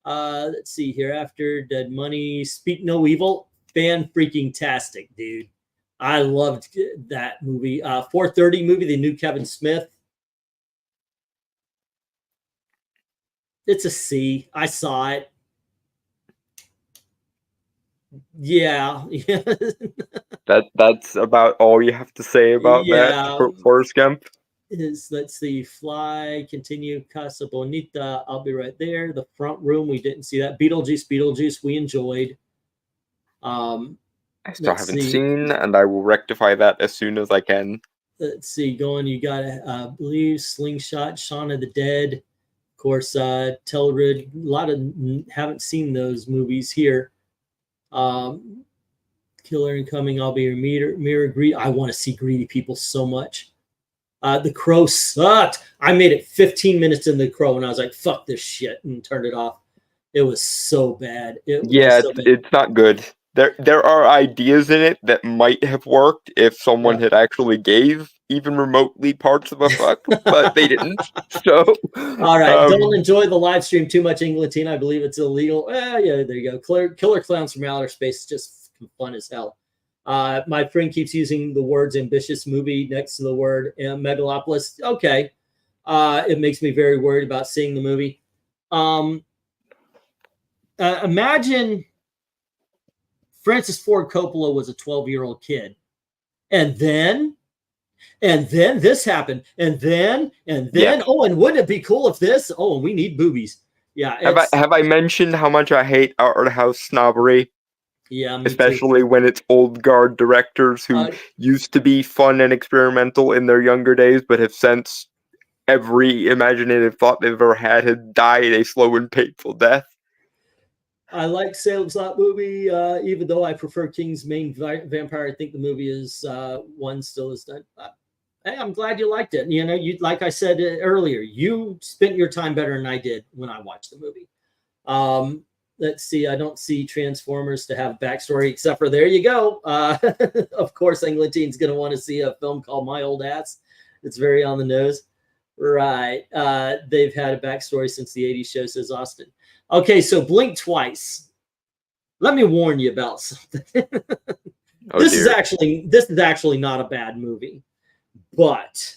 A: Let's see, Hereafter, Dead Money, Speak No Evil, fan-freaking-tastic, dude. I loved that movie. 4:30 movie, the new Kevin Smith. It's a C. I saw it. Yeah.
B: That's about all you have to say about that for Forrest Gump.
A: Let's see, Fly, Continue, Casa Bonita. I'll be right there. The Front Room, we didn't see that. Beetlejuice, we enjoyed.
B: I still haven't seen, and I will rectify that as soon as I can.
A: Let's see, you got to believe Slingshot, Shaun of the Dead, of course, Telrid. A lot of haven't seen those movies here. Killer Incoming, I'll be your mirror. Greed. I want to see Greedy People so much. The Crow sucked. I made it 15 minutes in The Crow, and I was like, "Fuck this shit," and turned it off. It was so bad.
B: It's not good. There are ideas in it that might have worked if someone had actually gave even remotely parts of a fuck, but they didn't. So,
A: all right, don't enjoy the live stream too much, Englatine. I believe it's illegal. Yeah, there you go. Killer Clowns from Outer Space is just fun as hell. My friend keeps using the words ambitious movie next to the word megalopolis. Okay. It makes me very worried about seeing the movie. Imagine Francis Ford Coppola was a 12-year-old kid. And then this happened. And then, oh, and wouldn't it be cool if this? Oh, and we need boobies. Yeah.
B: Have I mentioned how much I hate art house snobbery?
A: Yeah,
B: especially when it's old guard directors who used to be fun and experimental in their younger days, but have since every imaginative thought they've ever had died a slow and painful death.
A: I like Salem's Lot movie, even though I prefer King's Main Vampire. I think the movie is one still is done. Hey, I'm glad you liked it. You know, like I said earlier, you spent your time better than I did when I watched the movie. Let's see. I don't see Transformers to have backstory, except for there you go. Of course, Englatine's going to want to see a film called My Old Ass. It's very on the nose. Right. They've had a backstory since the 80s show, says Austin. Okay, so blink twice. Let me warn you about something. This is actually not a bad movie, but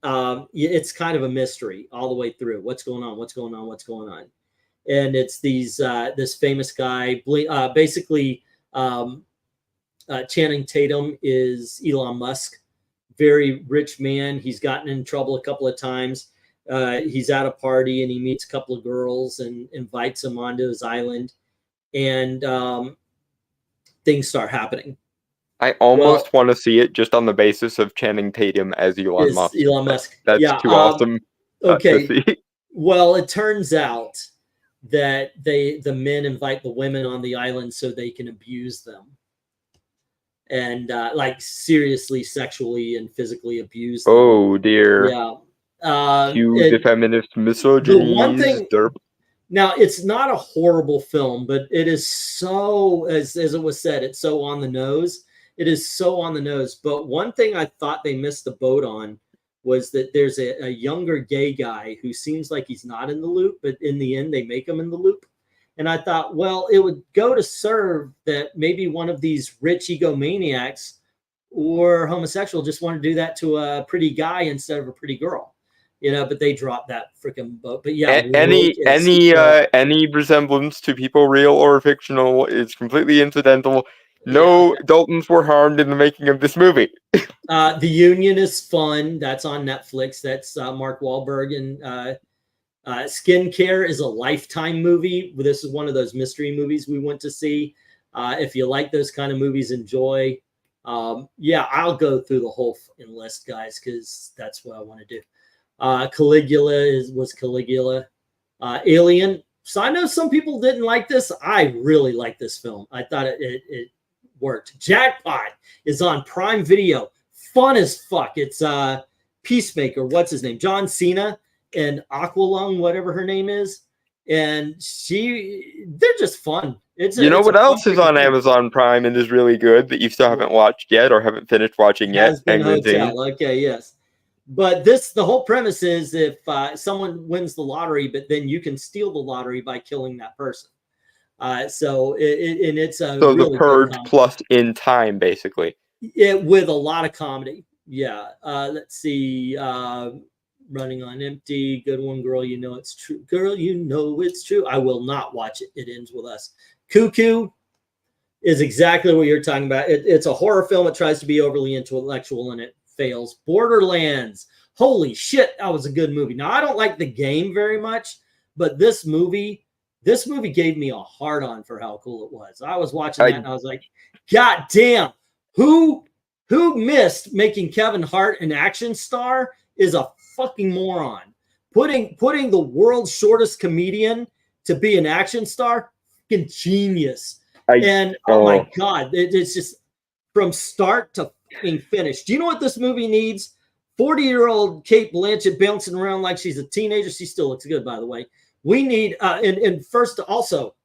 A: it's kind of a mystery all the way through. What's going on? And it's this famous guy. Basically, Channing Tatum is Elon Musk, very rich man. He's gotten in trouble a couple of times. He's at a party and he meets a couple of girls and invites them onto his island, and things start happening.
B: I almost want to see it just on the basis of Channing Tatum as Elon Musk. That's too awesome.
A: Okay. Well, it turns out that the men invite the women on the island so they can abuse them, and like seriously sexually and physically abuse them.
B: Oh dear.
A: Yeah.
B: The feminist misogyny.
A: The one thing, now it's not a horrible film, but it is so, as it was said, it's so on the nose. It is so on the nose. But one thing I thought they missed the boat on was that there's a younger gay guy who seems like he's not in the loop, but in the end they make him in the loop. And I thought, well, it would go to serve that maybe one of these rich egomaniacs or homosexual just want to do that to a pretty guy instead of a pretty girl, you know. But they dropped that freaking boat. But yeah,
B: any resemblance to people real or fictional is completely incidental. No Daltons were harmed in the making of this movie.
A: The Union is fun. That's on Netflix. That's Mark Wahlberg and Skincare is a Lifetime movie. This is one of those mystery movies we went to see. If you like those kind of movies, enjoy. Yeah, I'll go through the whole list, guys, because that's what I want to do. Caligula was Caligula. Alien. So I know some people didn't like this. I really like this film. I thought it worked. Jackpot is on Prime Video. Fun as fuck. It's Peacemaker. What's his name? John Cena and Aqualung, whatever her name is. And they're just fun.
B: You know what else is on Amazon Prime and is really good that you still haven't watched yet or haven't finished watching yet?
A: Hotel. Okay, yes. But the whole premise is if someone wins the lottery, but then you can steal the lottery by killing that person. So it's a
B: so
A: really
B: the Purge plus In Time, basically.
A: With a lot of comedy. Yeah. Let's see. Running on Empty. Good one, Girl. You know it's true. Girl, you know it's true. I will not watch it. It Ends With Us. Cuckoo is exactly what you're talking about. It's a horror film. It tries to be overly intellectual and it fails. Borderlands. Holy shit, that was a good movie. Now, I don't like the game very much, but this movie gave me a hard-on for how cool it was. I was watching that and I was like, God damn, who missed making Kevin Hart an action star is a fucking moron. Putting the world's shortest comedian to be an action star, fucking genius. Oh my God, it's just from start to fucking finish. Do you know what this movie needs? 40-year-old Cate Blanchett bouncing around like she's a teenager. She still looks good, by the way. We need and first also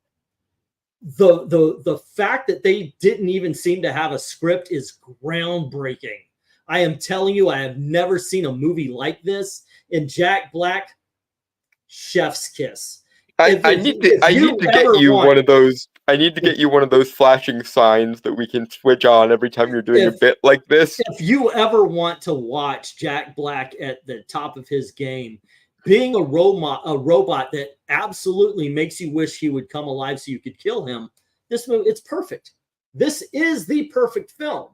A: the fact that they didn't even seem to have a script is groundbreaking. I am telling you, I have never seen a movie like this. In Jack Black, chef's kiss.
B: I need to get you one of those. I need to get you one of those flashing signs that we can switch on every time you're doing a bit like this.
A: If you ever want to watch Jack Black at the top of his game, being a robot that absolutely makes you wish he would come alive so you could kill him, this movie, it's perfect. This is the perfect film.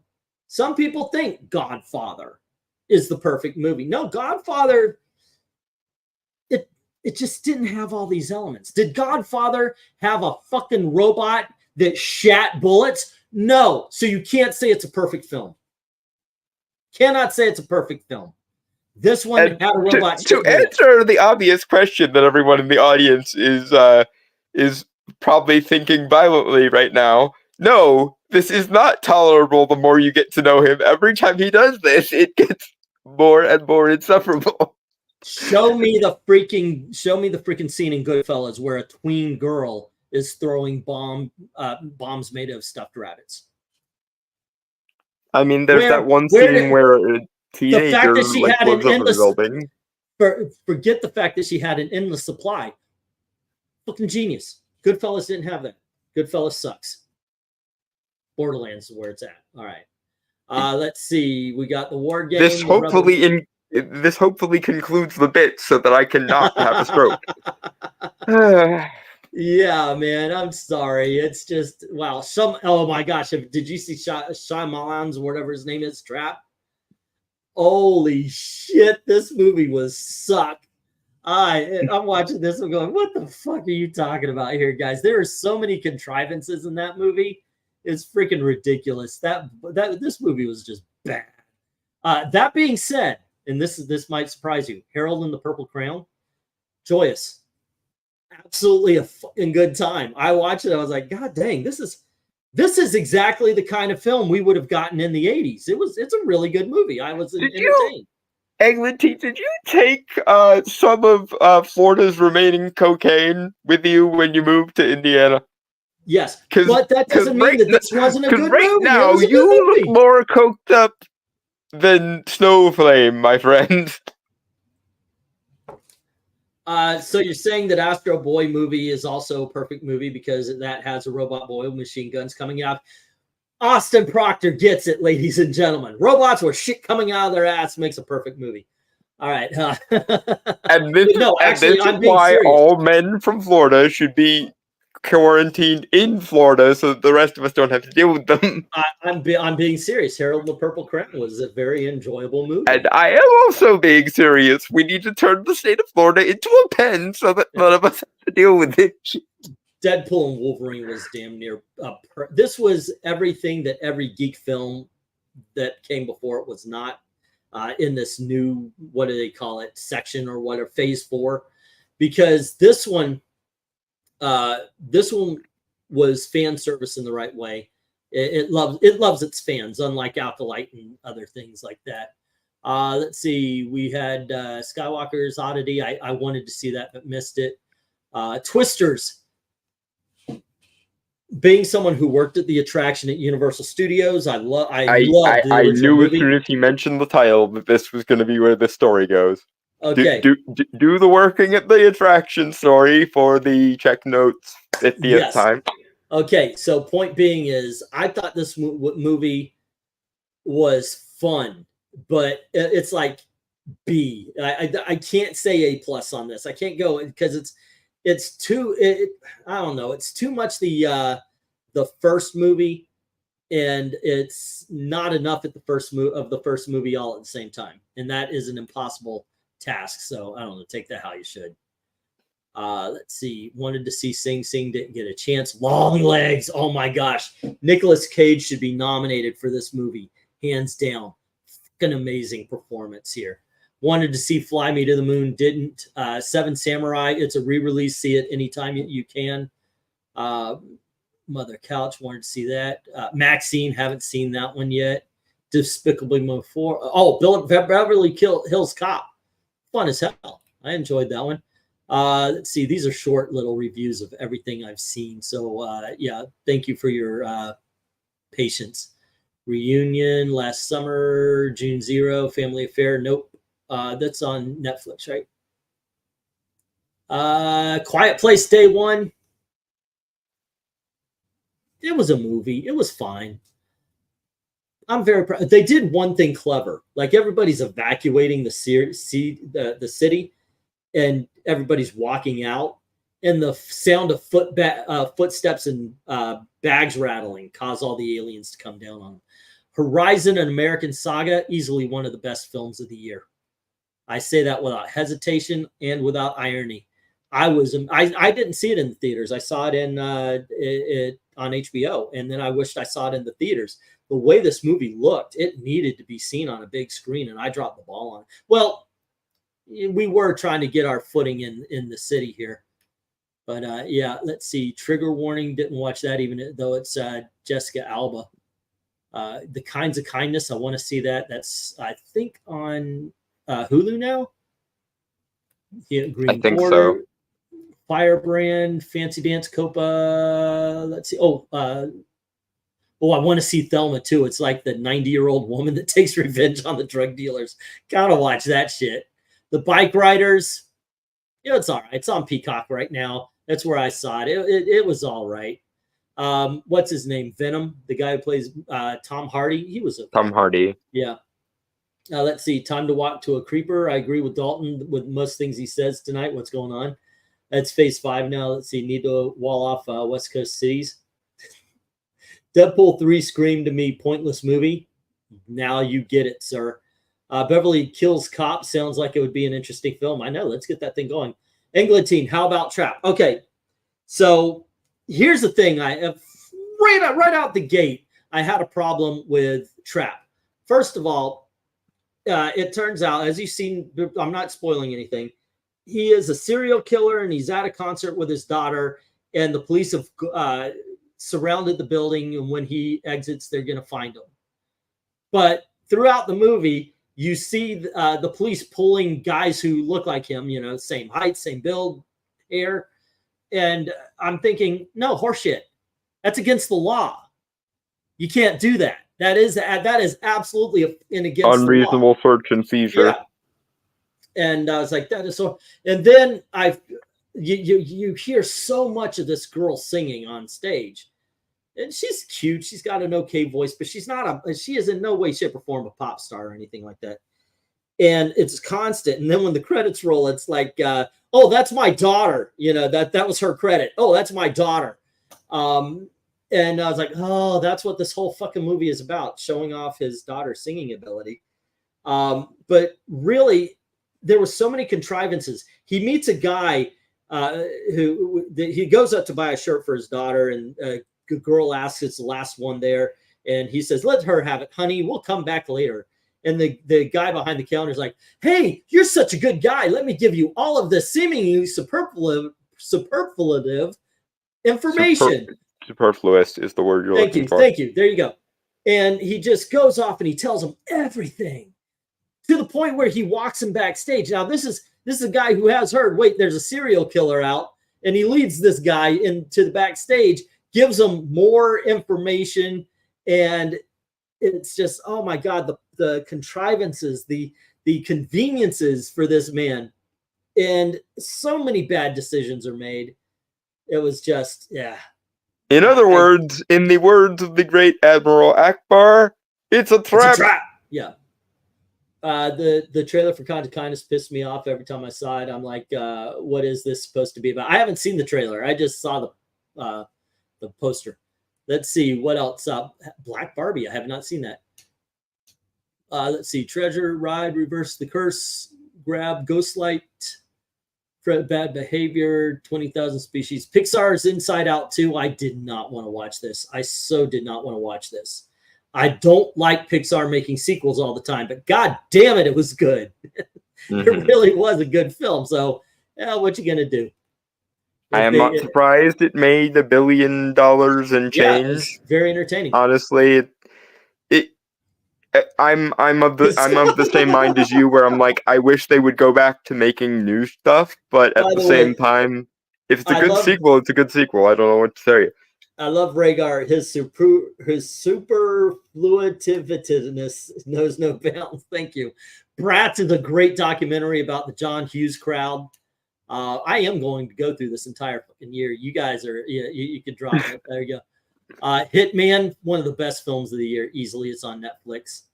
A: Some people think Godfather is the perfect movie. No, Godfather, it just didn't have all these elements. Did Godfather have a fucking robot that shat bullets? No. So you can't say it's a perfect film. Cannot say it's a perfect film. This one had a robot.
B: To answer the obvious question that everyone in the audience is probably thinking violently right now, no, this is not tolerable the more you get to know him. Every time he does this, it gets more and more insufferable.
A: Show me the freaking scene in Goodfellas where a tween girl is throwing bombs made of stuffed rabbits.
B: I mean, there's that one scene where a teenager
A: the fact that she had
B: blows
A: an
B: up
A: endless,
B: a building.
A: Forget the fact that she had an endless supply. Fucking genius. Goodfellas didn't have that. Goodfellas sucks. Borderlands is where it's at. All right. Let's see. We got the war game.
B: This hopefully concludes the bit so that I cannot have a stroke.
A: Yeah, man. I'm sorry. It's just wow. Oh my gosh. Did you see Shyamalan's whatever his name is? Trap. Holy shit! This movie was suck. I'm watching this. I'm going, what the fuck are you talking about here, guys? There are so many contrivances in that movie. It's freaking ridiculous. This movie was just bad. That being said, and this might surprise you, Harold and the Purple Crayon, joyous, absolutely a fucking good time. I watched it. I was like, God dang, this is exactly the kind of film we would have gotten in the 80s. It's a really good movie. I was entertained.
B: Eglinton, did you take some of Florida's remaining cocaine with you when you moved to Indiana?
A: Yes, but that doesn't mean that this wasn't a good movie.
B: Right now, you look more coked up than Snowflame, my friend.
A: So you're saying that Astro Boy movie is also a perfect movie because that has a robot boy with machine guns coming out. Austin Proctor gets it, ladies and gentlemen. Robots with shit coming out of their ass makes a perfect movie. All right.
B: And this is why all men from Florida should be quarantined in Florida so that the rest of us don't have to deal with them.
A: I'm being serious. Harold and the Purple Crown was a very enjoyable movie.
B: And I am also being serious. We need to turn the state of Florida into a pen so that none of us have to deal with it.
A: Deadpool and Wolverine was damn near. This was everything that every geek film that came before it was not in this new, what do they call it, section or whatever, phase 4, because this one was fan service in the right way. It loves its fans, unlike Alkalite and other things like that. Let's see, we had Skywalker's Oddity. I wanted to see that but missed it. Twisters. Being someone who worked at the attraction at Universal Studios, I knew
B: as soon as he mentioned the title that this was going to be where the story goes.
A: Okay.
B: Do the working at the attraction story for the check notes 50th time.
A: Okay, so point being is, I thought this movie was fun, but it's like B. I can't say A+ on this. I can't go because it's too. I don't know. It's too much the first movie, and it's not enough at the first movie all at the same time, and that is an impossible task. So I don't know. Take that how you should. Let's see. Wanted to see Sing Sing, didn't get a chance. Long Legs. Oh my gosh. Nicolas Cage should be nominated for this movie, hands down. Fucking amazing performance here. Wanted to see Fly Me to the Moon, didn't. Seven Samurai. It's a re-release. See it anytime you can. Mother Couch. Wanted to see that. Maxine. Haven't seen that one yet. Despicable Me 4. Oh, Beverly Hills Cop. Fun as hell. I enjoyed that one. Let's see. These are short little reviews of everything I've seen. So, yeah, thank you for your patience. Reunion, Last Summer, June 0, Family Affair. Nope. That's on Netflix, right? Quiet Place Day 1. It was a movie. It was fine. I'm very proud. They did one thing clever. Like, everybody's evacuating the city, and everybody's walking out, and the sound of footsteps and bags rattling cause all the aliens to come down on them. Horizon, an American Saga, easily one of the best films of the year. I say that without hesitation and without irony. I didn't see it in the theaters. I saw it on HBO, and then I wished I saw it in the theaters. The way this movie looked, it needed to be seen on a big screen, and I dropped the ball on it. Well, we were trying to get our footing in the city here. But yeah, let's see. Trigger Warning, didn't watch that even though it's Jessica Alba. The Kinds of Kindness, I want to see that. That's, I think, on Hulu now. Yeah, Green
B: I think
A: Border,
B: so.
A: Firebrand, Fancy Dance, Copa. Let's see. I want to see Thelma too. It's like the 90-year-old woman that takes revenge on the drug dealers. Gotta watch that shit. The Bike Riders, it's all right. It's on Peacock right now. That's where I saw it. It was all right. What's his name? Venom, the guy who plays Tom Hardy. He was
B: Tom Hardy.
A: Yeah. Let's see. Time to Walk to a Creeper. I agree with Dalton with most things he says tonight. What's going on? That's phase 5 now. Let's see. Need to wall off West Coast cities. Deadpool 3 screamed to me, pointless movie. Now you get it, sir. Beverly Kills Cop sounds like it would be an interesting film. I know. Let's get that thing going. Englantine, how about Trap? Okay, so here's the thing. I have right out the gate, I had a problem with Trap. First of all, it turns out, as you've seen, I'm not spoiling anything. He is a serial killer, and he's at a concert with his daughter, and the police have surrounded the building, and when he exits, they're going to find him. But throughout the movie, you see the police pulling guys who look like him, same height, same build, hair. And I'm thinking, no, horseshit. That's against the law. You can't do that. That is absolutely against
B: unreasonable the law. Search and seizure.
A: Yeah. And I was like, that is so. And then you hear so much of this girl singing on stage. And she's cute. She's got an okay voice, but she is in no way, shape, or form a pop star or anything like that. And it's constant. And then when the credits roll, it's like, oh, that's my daughter. You know, that was her credit. Oh, that's my daughter. And I was like, oh, that's what this whole fucking movie is about, showing off his daughter's singing ability. But really, there were so many contrivances. He meets a guy he goes up to buy a shirt for his daughter, and a girl asks, it's the last one there. And he says, let her have it, honey. We'll come back later. And the guy behind the counter is like, hey, you're such a good guy. Let me give you all of this seemingly superfluous information.
B: Superfluous is the word you're looking for.
A: Thank you. There you go. And he just goes off and he tells him everything, to the point where he walks him backstage. Now, this is a guy who has heard, wait, there's a serial killer out, and he leads this guy into the backstage, gives him more information, and it's just, oh my God, the contrivances, the conveniences for this man, and so many bad decisions are made. It was just, yeah.
B: In other words, in the words of the great Admiral Akbar, it's a trap.
A: It's a trap. Yeah. The trailer for Kind of Kindness pissed me off every time I saw it. I'm like, what is this supposed to be about? I haven't seen the trailer. I just saw the poster. Let's see what else. Black Barbie. I have not seen that. Let's see. Treasure Ride, Reverse the Curse, Grab, Ghostlight, Bad Behavior, 20,000 Species. Pixar's Inside Out 2. I did not want to watch this. I so did not want to watch this. I don't like Pixar making sequels all the time, but God damn it, it was good. It really was a good film. So, what you gonna do?
B: I am not surprised it made $1 billion and change.
A: Yeah, it's very entertaining.
B: Honestly, I'm of the same mind as you, where I'm like, I wish they would go back to making new stuff, but at the same time, if it's a good sequel, it's a good sequel. I don't know what to tell you.
A: I love Rhaegar. His superfluitiveness knows no bounds. Thank you. Bratz is a great documentary about the John Hughes crowd. I am going to go through this entire fucking year. You guys are, you could drop it. There you go. Hitman, one of the best films of the year, easily. It's on Netflix.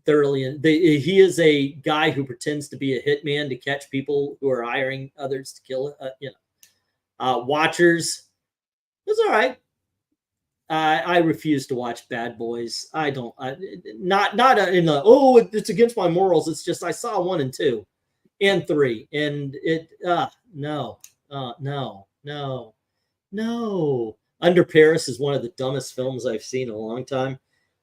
A: He is a guy who pretends to be a hitman to catch people who are hiring others to kill. Watchers. It's all right. I refuse to watch Bad Boys. I don't. Not in the it's against my morals. It's just I saw 1 and 2 and 3, and it no. Under Paris is one of the dumbest films I've seen in a long time,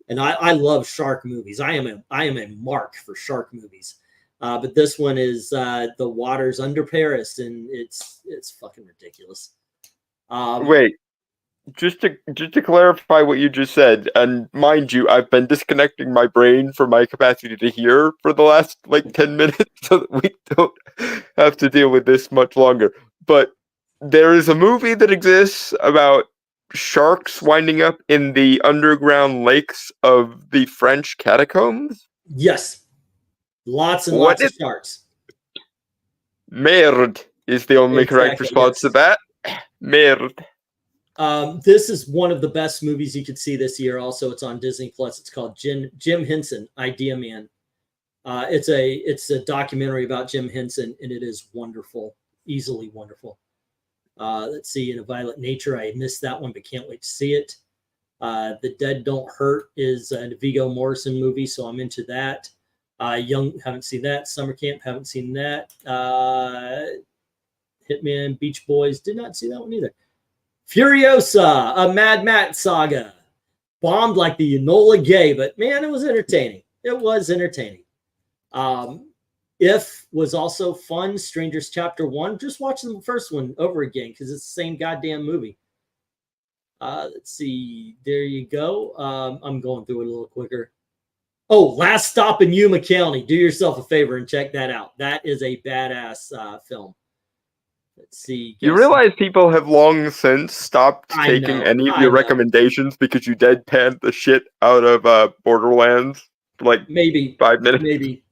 A: and I love shark movies. I am a mark for shark movies, but this one is The Waters Under Paris, and it's fucking ridiculous.
B: Wait. Just to clarify what you just said, and mind you, I've been disconnecting my brain from my capacity to hear for the last 10 minutes so that we don't have to deal with this much longer. But there is a movie that exists about sharks winding up in the underground lakes of the French catacombs?
A: Yes. Lots and lots of sharks.
B: Merde is the only correct response to that. Merde.
A: This is one of the best movies you could see this year. Also, it's on Disney Plus. It's called Jim Henson, Idea Man. It's a documentary about Jim Henson, and it is wonderful, easily wonderful. Let's see, In a Violent Nature. I missed that one, but can't wait to see it. The Dead Don't Hurt is a Viggo Mortensen movie, so I'm into that. Young, haven't seen that. Summer Camp, haven't seen that. Hitman, Beach Boys, did not see that one either. Furiosa, a Mad Max saga. Bombed like the Enola Gay, but man, it was entertaining. It was entertaining. If was also fun. Strangers Chapter 1. Just watch the first one over again because it's the same goddamn movie. Let's see. There you go. I'm going through it a little quicker. Oh, Last Stop in Yuma County. Do yourself a favor and check that out. That is a badass film. Let's see.
B: You realize people have long since stopped taking any of your recommendations because you deadpanned the shit out of Borderlands for
A: maybe
B: 5 minutes.
A: Maybe.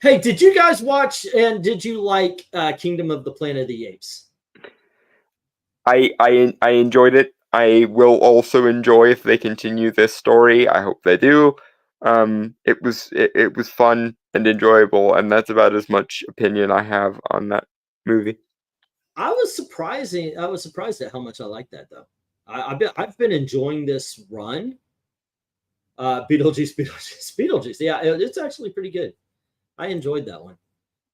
A: Hey, did you guys watch and did you like Kingdom of the Planet of the Apes?
B: I enjoyed it. I will also enjoy if they continue this story. I hope they do. It was fun and enjoyable, and that's about as much opinion I have on that movie.
A: I was surprised at how much I like that though. I've been enjoying this run. Beetlejuice. Yeah, it's actually pretty good. I enjoyed that one.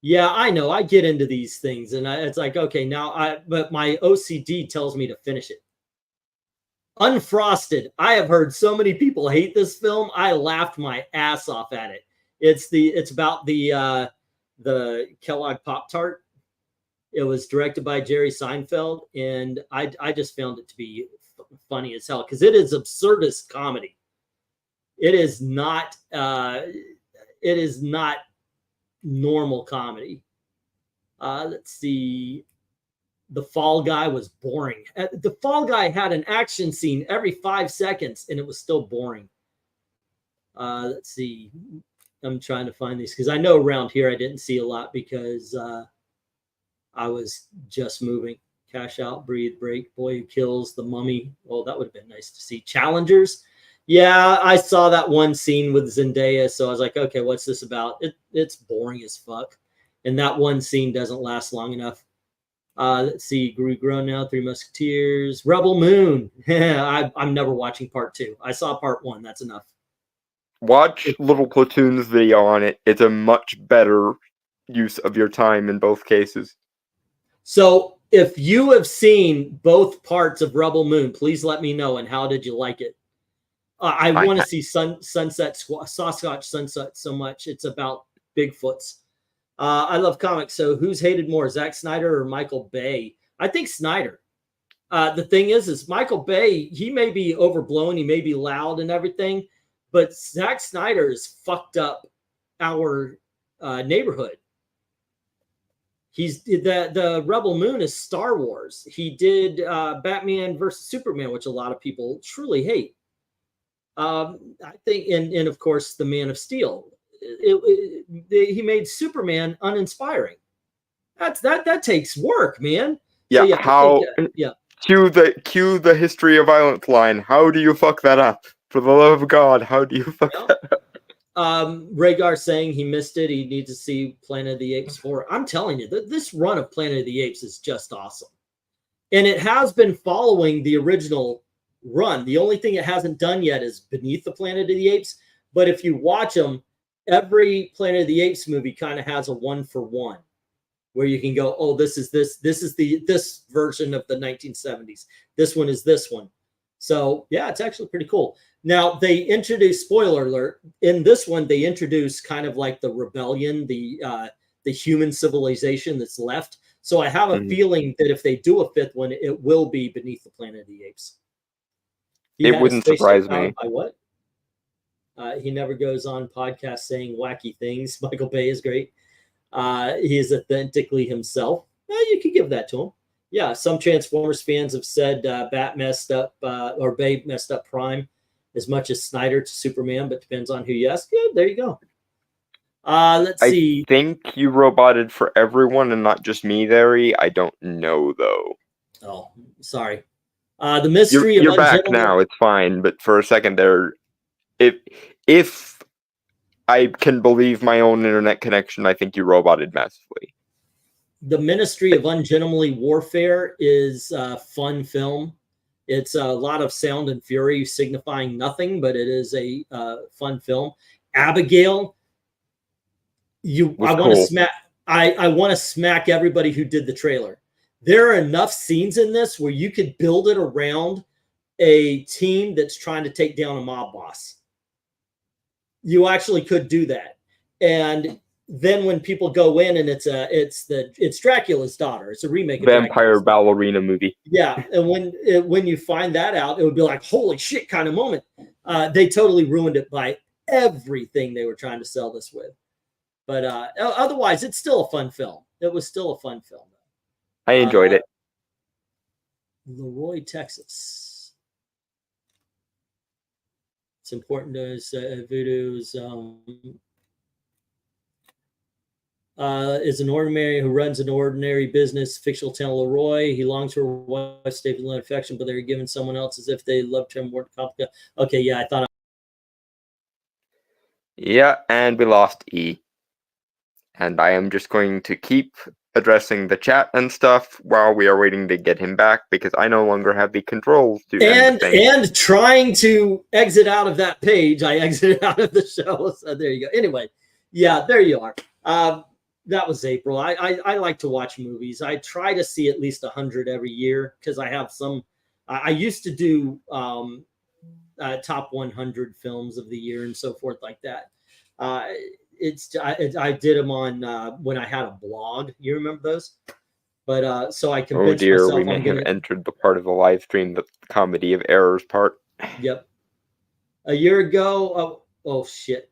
A: Yeah, I know. I get into these things, and it's like, okay, but my OCD tells me to finish it. Unfrosted. I have heard so many people hate this film. I laughed my ass off at it. It's about the Kellogg Pop-Tart. It was directed by Jerry Seinfeld, and I just found it to be funny as hell because it is absurdist comedy. It is not normal comedy. Let's see. The Fall Guy was boring. The Fall Guy had an action scene every 5 seconds, and it was still boring. Let's see. I'm trying to find these because I know around here I didn't see a lot because I was just moving. Cash Out, Breathe, Break, Boy Who Kills, The Mummy. Oh, that would have been nice to see. Challengers. Yeah, I saw that one scene with Zendaya, so I was like, okay, what's this about? It's boring as fuck. And that one scene doesn't last long enough. Let's see, Grown Now, Three Musketeers, Rebel Moon. I'm never watching part 2. I saw part 1. That's enough.
B: Watch Little Platoon's video on it. It's a much better use of your time in both cases.
A: So if you have seen both parts of Rebel Moon, please let me know. And how did you like it? I want to see Sasquatch Sunset so much. It's about Bigfoots. I love comics. So who's hated more, Zack Snyder or Michael Bay? I think Snyder. The thing is Michael Bay, he may be overblown, he may be loud and everything, but Zack Snyder has fucked up our neighborhood. He's the Rebel Moon is Star Wars. He did Batman versus Superman, which a lot of people truly hate. I think, and of course, the Man of Steel. He made Superman uninspiring. That takes work, man.
B: Yeah,
A: so, yeah.
B: Cue the history of violence line. How do you fuck that up? For the love of God, how do you fuck that up?
A: Rhaegar saying he missed it. He needs to see Planet of the Apes 4. I'm telling you, this run of Planet of the Apes is just awesome. And it has been following the original run. The only thing it hasn't done yet is Beneath the Planet of the Apes. But if you watch them, every Planet of the Apes movie kind of has a 1-for-1 where you can go, oh, this is this version of the 1970s. This one is this one. So yeah, it's actually pretty cool. Now they introduced, spoiler alert, in this one they introduce kind of like the rebellion, the human civilization that's left. So I have a feeling that if they do a 5th one, it will be Beneath the Planet of the Apes.
B: It wouldn't surprise me.
A: By what? He never goes on podcasts saying wacky things. Michael Bay is great. He is authentically himself. You could give that to him. Yeah, some Transformers fans have said Bay messed up Prime as much as Snyder to Superman, but depends on who you ask. Yeah, there you go. Let's see.
B: I think you roboted for everyone and not just me, Larry. I don't know, though.
A: Oh, sorry. The mystery
B: you're back now. It's fine. But for a second there, if I can believe my own internet connection, I think you roboted massively.
A: The Ministry of Ungentlemanly Warfare is a fun film. It's a lot of sound and fury signifying nothing, but it is a fun film. Abigail, I want to smack everybody who did the trailer. There are enough scenes in this where you could build it around a team that's trying to take down a mob boss. You actually could do that. And then when people go in and it's Dracula's daughter, it's a remake of
B: Vampire Ballerina movie.
A: Yeah, and when you find that out, it would be like holy shit kind of moment. They totally ruined it by everything they were trying to sell this with. But otherwise, it's still a fun film. It was still a fun film.
B: I enjoyed it.
A: Leroy, Texas. It's important to Voodoo's. Is an ordinary who runs an ordinary business, fictional town Leroy. He longs for a wife, stable and affection, but they're given someone else as if they loved him more complicated. Okay, yeah, I thought.
B: Yeah, and we lost E. And I am just going to keep addressing the chat and stuff while we are waiting to get him back, because I no longer have the controls to end things.
A: And trying to exit out of that page, I exited out of the show. So there you go. Anyway, yeah, there you are. That was April. I like to watch movies. I try to see at least 100 every year because I have some. I used to do top 100 films of the year and so forth like that. I did them on when I had a blog. You remember those? But so I convinced
B: oh dear,
A: myself
B: we may have entered the part of the live stream, the comedy of errors part.
A: Yep. A year ago. Oh shit.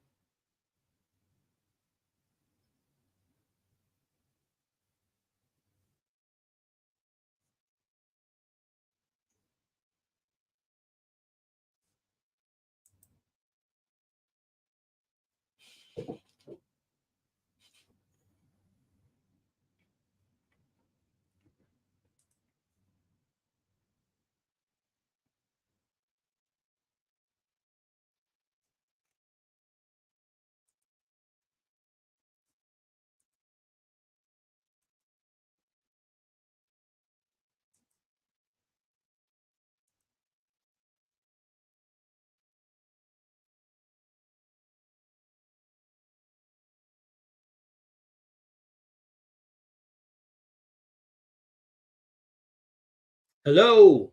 A: Hello.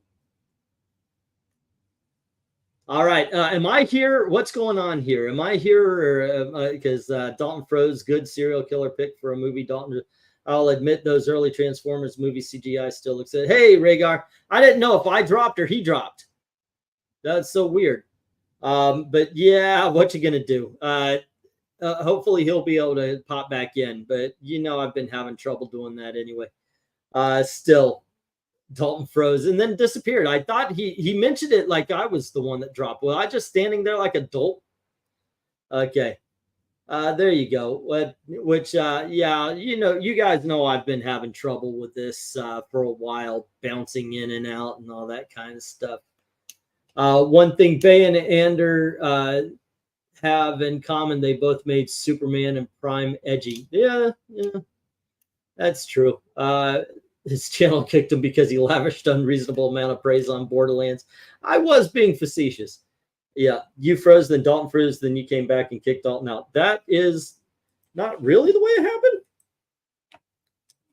A: All right. Am I here? What's going on here? Am I here? Or because Dalton froze good serial killer pick for a movie. Dalton, I'll admit those early Transformers movie CGI still looks good. Hey, Rhaegar, I didn't know if I dropped or he dropped. That's so weird. But yeah, what you gonna do? Hopefully he'll be able to pop back in. But you know, I've been having trouble doing that anyway. Still. Dalton froze and then disappeared. I thought he mentioned it like I was the one that dropped. Well, I just standing there like a dolt. Okay. There you go. Which yeah, you know, you guys know I've been having trouble with this for a while, bouncing in and out and all that kind of stuff. One thing Bay and Ander have in common, they both made Superman and Prime edgy. Yeah, that's true. His channel kicked him because he lavished unreasonable amount of praise on Borderlands. I was being facetious. Yeah, you froze, then Dalton froze, then you came back and kicked Dalton out. That is not really the way it happened.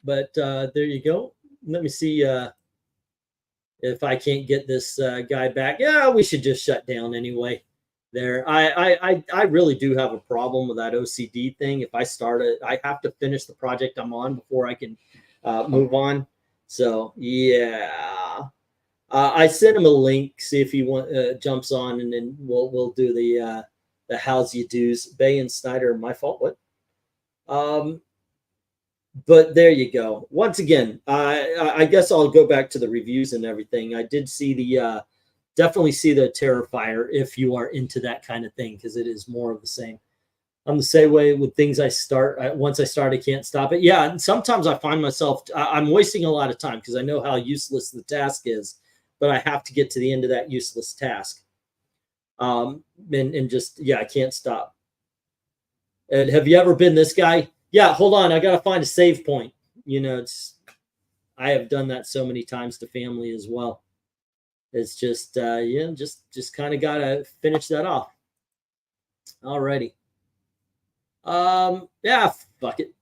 A: But there you go. Let me see if I can't get this guy back. Yeah, we should just shut down anyway. There, I really do have a problem with that OCD thing. If I start it, I have to finish the project I'm on before I can move on. So yeah, I sent him a link. See if he jumps on, and then we'll do the how's you do's. Bay and Snyder, my fault. What? But there you go. Once again, I guess I'll go back to the reviews and everything. I did see the definitely see the Terrifier if you are into that kind of thing, because it is more of the same. I'm the same way with things I start. Once I start, I can't stop it. Yeah, and sometimes I find myself, I'm wasting a lot of time because I know how useless the task is, but I have to get to the end of that useless task. And just, yeah, I can't stop. And have you ever been this guy? Yeah, hold on. I got to find a save point. You know, I have done that so many times to family as well. It's just, yeah, just kind of got to finish that off. Alrighty. Yeah, fuck it.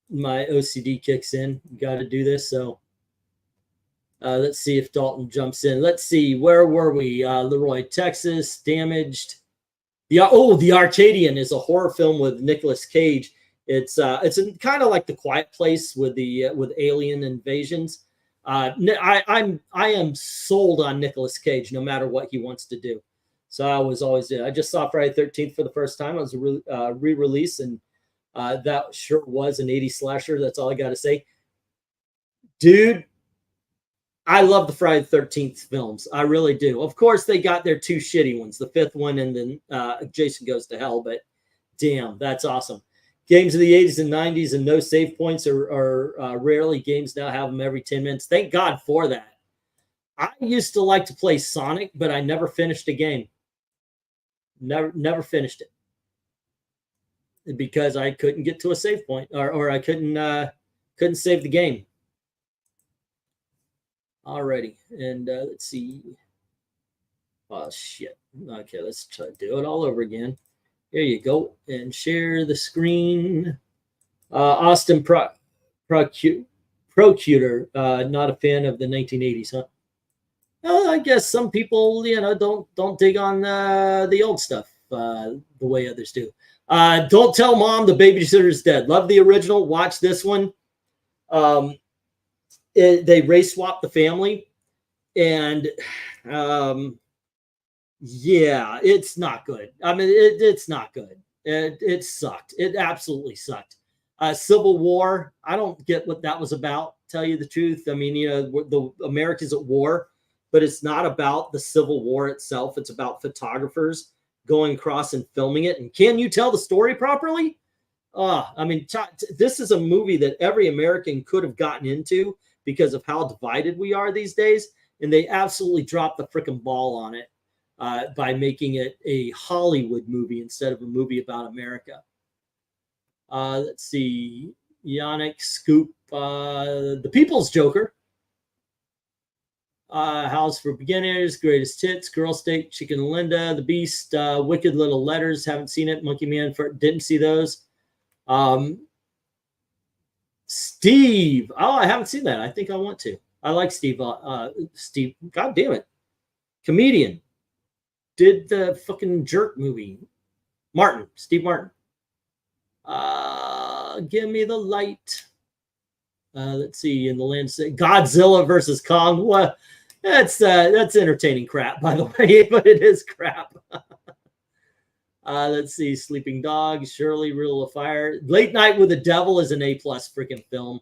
A: My OCD kicks in. Got to do this. So let's see if Dalton jumps in. Let's see, where were we? Leroy, Texas, Damaged. The Arcadian is a horror film with Nicolas Cage. It's kind of like The Quiet Place with alien invasions. I am sold on Nicolas Cage no matter what he wants to do. So I was always I just saw Friday the 13th for the first time. It was a re-release, and that sure was an 80s slasher. That's all I got to say. Dude, I love the Friday the 13th films. I really do. Of course, they got their two shitty ones, the fifth one and then Jason Goes to Hell, but damn, that's awesome. Games of the 80s and 90s and no save points are rarely. Games now have them every 10 minutes. Thank God for that. I used to like to play Sonic, but I never finished a game. Never finished it because I couldn't get to a save point, or I couldn't Couldn't save the game. Alrighty, and let's see. Oh shit. Okay, let's try to do it all over again. There you go, and share the screen. Austin Procutor, not a fan of the 1980s, huh? Well, I guess some people, you know, don't dig on the old stuff the way others do. Don't Tell Mom the Babysitter's Dead. Love the original. Watch this one. They race swap the family, and yeah, it's not good. I mean, it's not good. It sucked. It absolutely sucked. Civil War. I don't get what that was about. Tell you the truth. I mean, you know, the America's at war, but it's not about the Civil War itself. It's about photographers going across and filming it. And can you tell the story properly? I mean, this is a movie that every American could have gotten into because of how divided we are these days. And they absolutely dropped the freaking ball on it by making it a Hollywood movie instead of a movie about America. Let's see. Yannick Scoop, The People's Joker. House for Beginners, Greatest Hits, Girl Steak, Chicken Linda, The Beast, Wicked Little Letters. Haven't seen it. Monkey Man, didn't see those. Steve. Oh, I haven't seen that. I think I want to. I like Steve. Steve. God damn it. Comedian. Did the fucking Jerk movie. Martin. Steve Martin. Give me the light. Let's see. In the land, Godzilla versus Kong. What? That's entertaining crap, by the way, but it is crap. Let's see. Sleeping Dogs, Shirley, Rule of Fire. Late Night with the Devil is an A+ freaking film.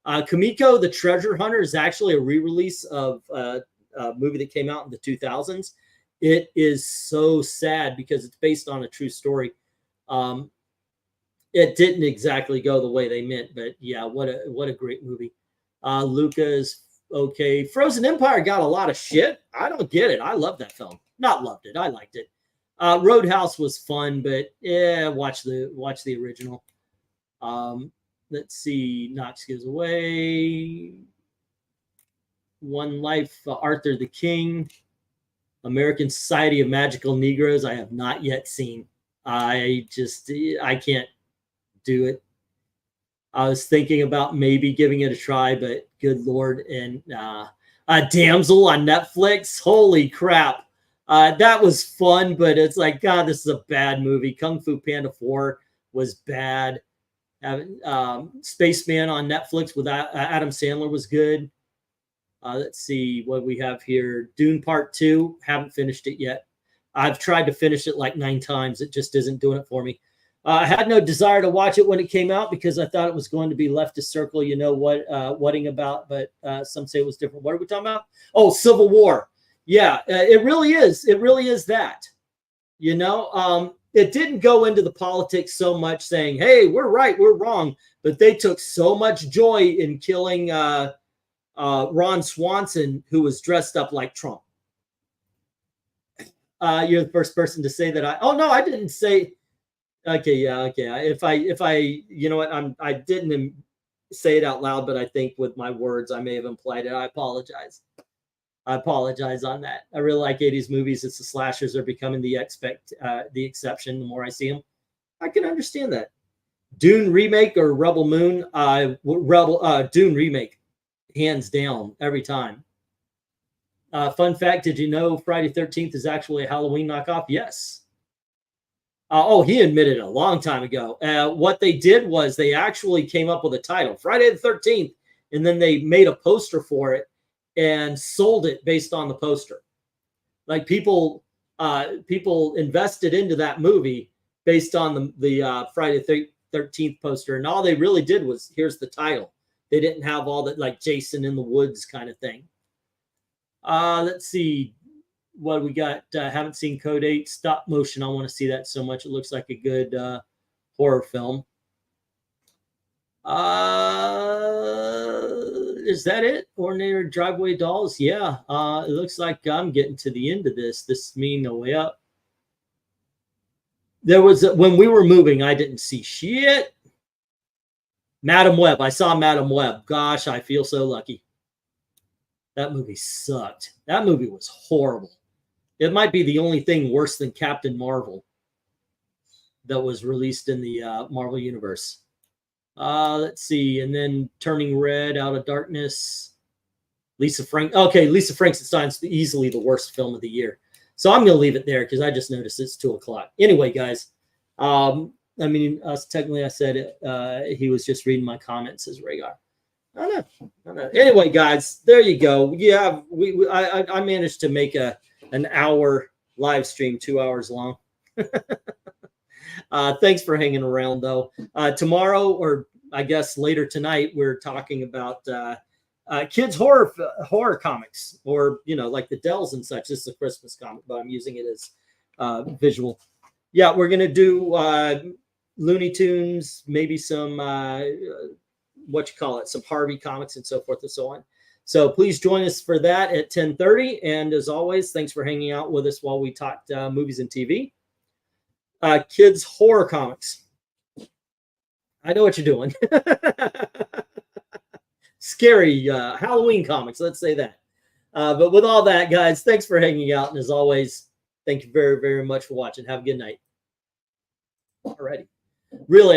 A: Kamiko the Treasure Hunter is actually a re-release of a movie that came out in the 2000s. It is so sad because it's based on a true story. It didn't exactly go the way they meant, but yeah, what a great movie. Luca is okay. Frozen Empire got a lot of shit. I don't get it. I love that film. Not loved it. I liked it. Roadhouse was fun, but yeah, watch the original. Let's see. Knox Gives Away. One Life. Arthur the King. American Society of Magical Negroes. I have not yet seen. I can't do it. I was thinking about maybe giving it a try, but good Lord. And Damsel on Netflix. Holy crap. That was fun, but it's like, God, this is a bad movie. Kung Fu Panda 4 was bad. Spaceman on Netflix with Adam Sandler was good. Let's see what we have here. Dune Part 2. Haven't finished it yet. I've tried to finish it like 9 times. It just isn't doing it for me. I had no desire to watch it when it came out because I thought it was going to be leftist circle, you know whating about, but some say it was different. What are we talking about? Oh, Civil War. Yeah, it really is. It really is that. You know, it didn't go into the politics so much saying, hey, we're right, we're wrong. But they took so much joy in killing Ron Swanson, who was dressed up like Trump. You're the first person to say that. Oh, no, I didn't say. Okay, yeah, okay. If I, you know what, I didn't say it out loud, but I think with my words, I may have implied it. I apologize. I apologize on that. I really like 80s movies. It's the slashers are becoming the exception. The more I see them, I can understand that. Dune remake or Rebel Moon? Dune remake, hands down, every time. Fun fact: did you know Friday 13th is actually a Halloween knockoff? Yes. Oh, he admitted it a long time ago. What they did was they actually came up with a title, Friday the 13th, and then they made a poster for it and sold it based on the poster. Like people invested into that movie based on the Friday 13th poster, and all they really did was, here's the title. They didn't have all that like Jason in the Woods kind of thing. Let's see. What we got? Haven't seen Code 8 stop motion. I want to see that so much. It looks like a good horror film. Is that it? Ordinary Driveway Dolls? Yeah. It looks like I'm getting to the end of this. This is me no way up. There was when we were moving, I didn't see shit. Madam Web. I saw Madam Web. Gosh, I feel so lucky. That movie sucked. That movie was horrible. It might be the only thing worse than Captain Marvel that was released in the Marvel Universe. Let's see. And then Turning Red, Out of Darkness. Lisa Frank. Okay, Lisa Frankenstein's easily the worst film of the year. So I'm going to leave it there because I just noticed it's 2 o'clock. Anyway, guys, I mean, technically I said it, he was just reading my comments as Rhaegar. I know. Anyway, guys, there you go. Yeah, I managed to make an hour live stream, 2 hours long. Thanks for hanging around, though. Tomorrow, or I guess later tonight, we're talking about kids horror comics, or like the Dells and such. This is a Christmas comic, but I'm using it as visual. Yeah, we're gonna do Looney Tunes, maybe some some Harvey comics and so forth and so on. So please join us for that at 10:30. And as always, thanks for hanging out with us while we talked movies and TV. Kids horror comics. I know what you're doing. Scary Halloween comics, let's say that. But with all that, guys, thanks for hanging out. And as always, thank you very, very much for watching. Have a good night. Alrighty. Really.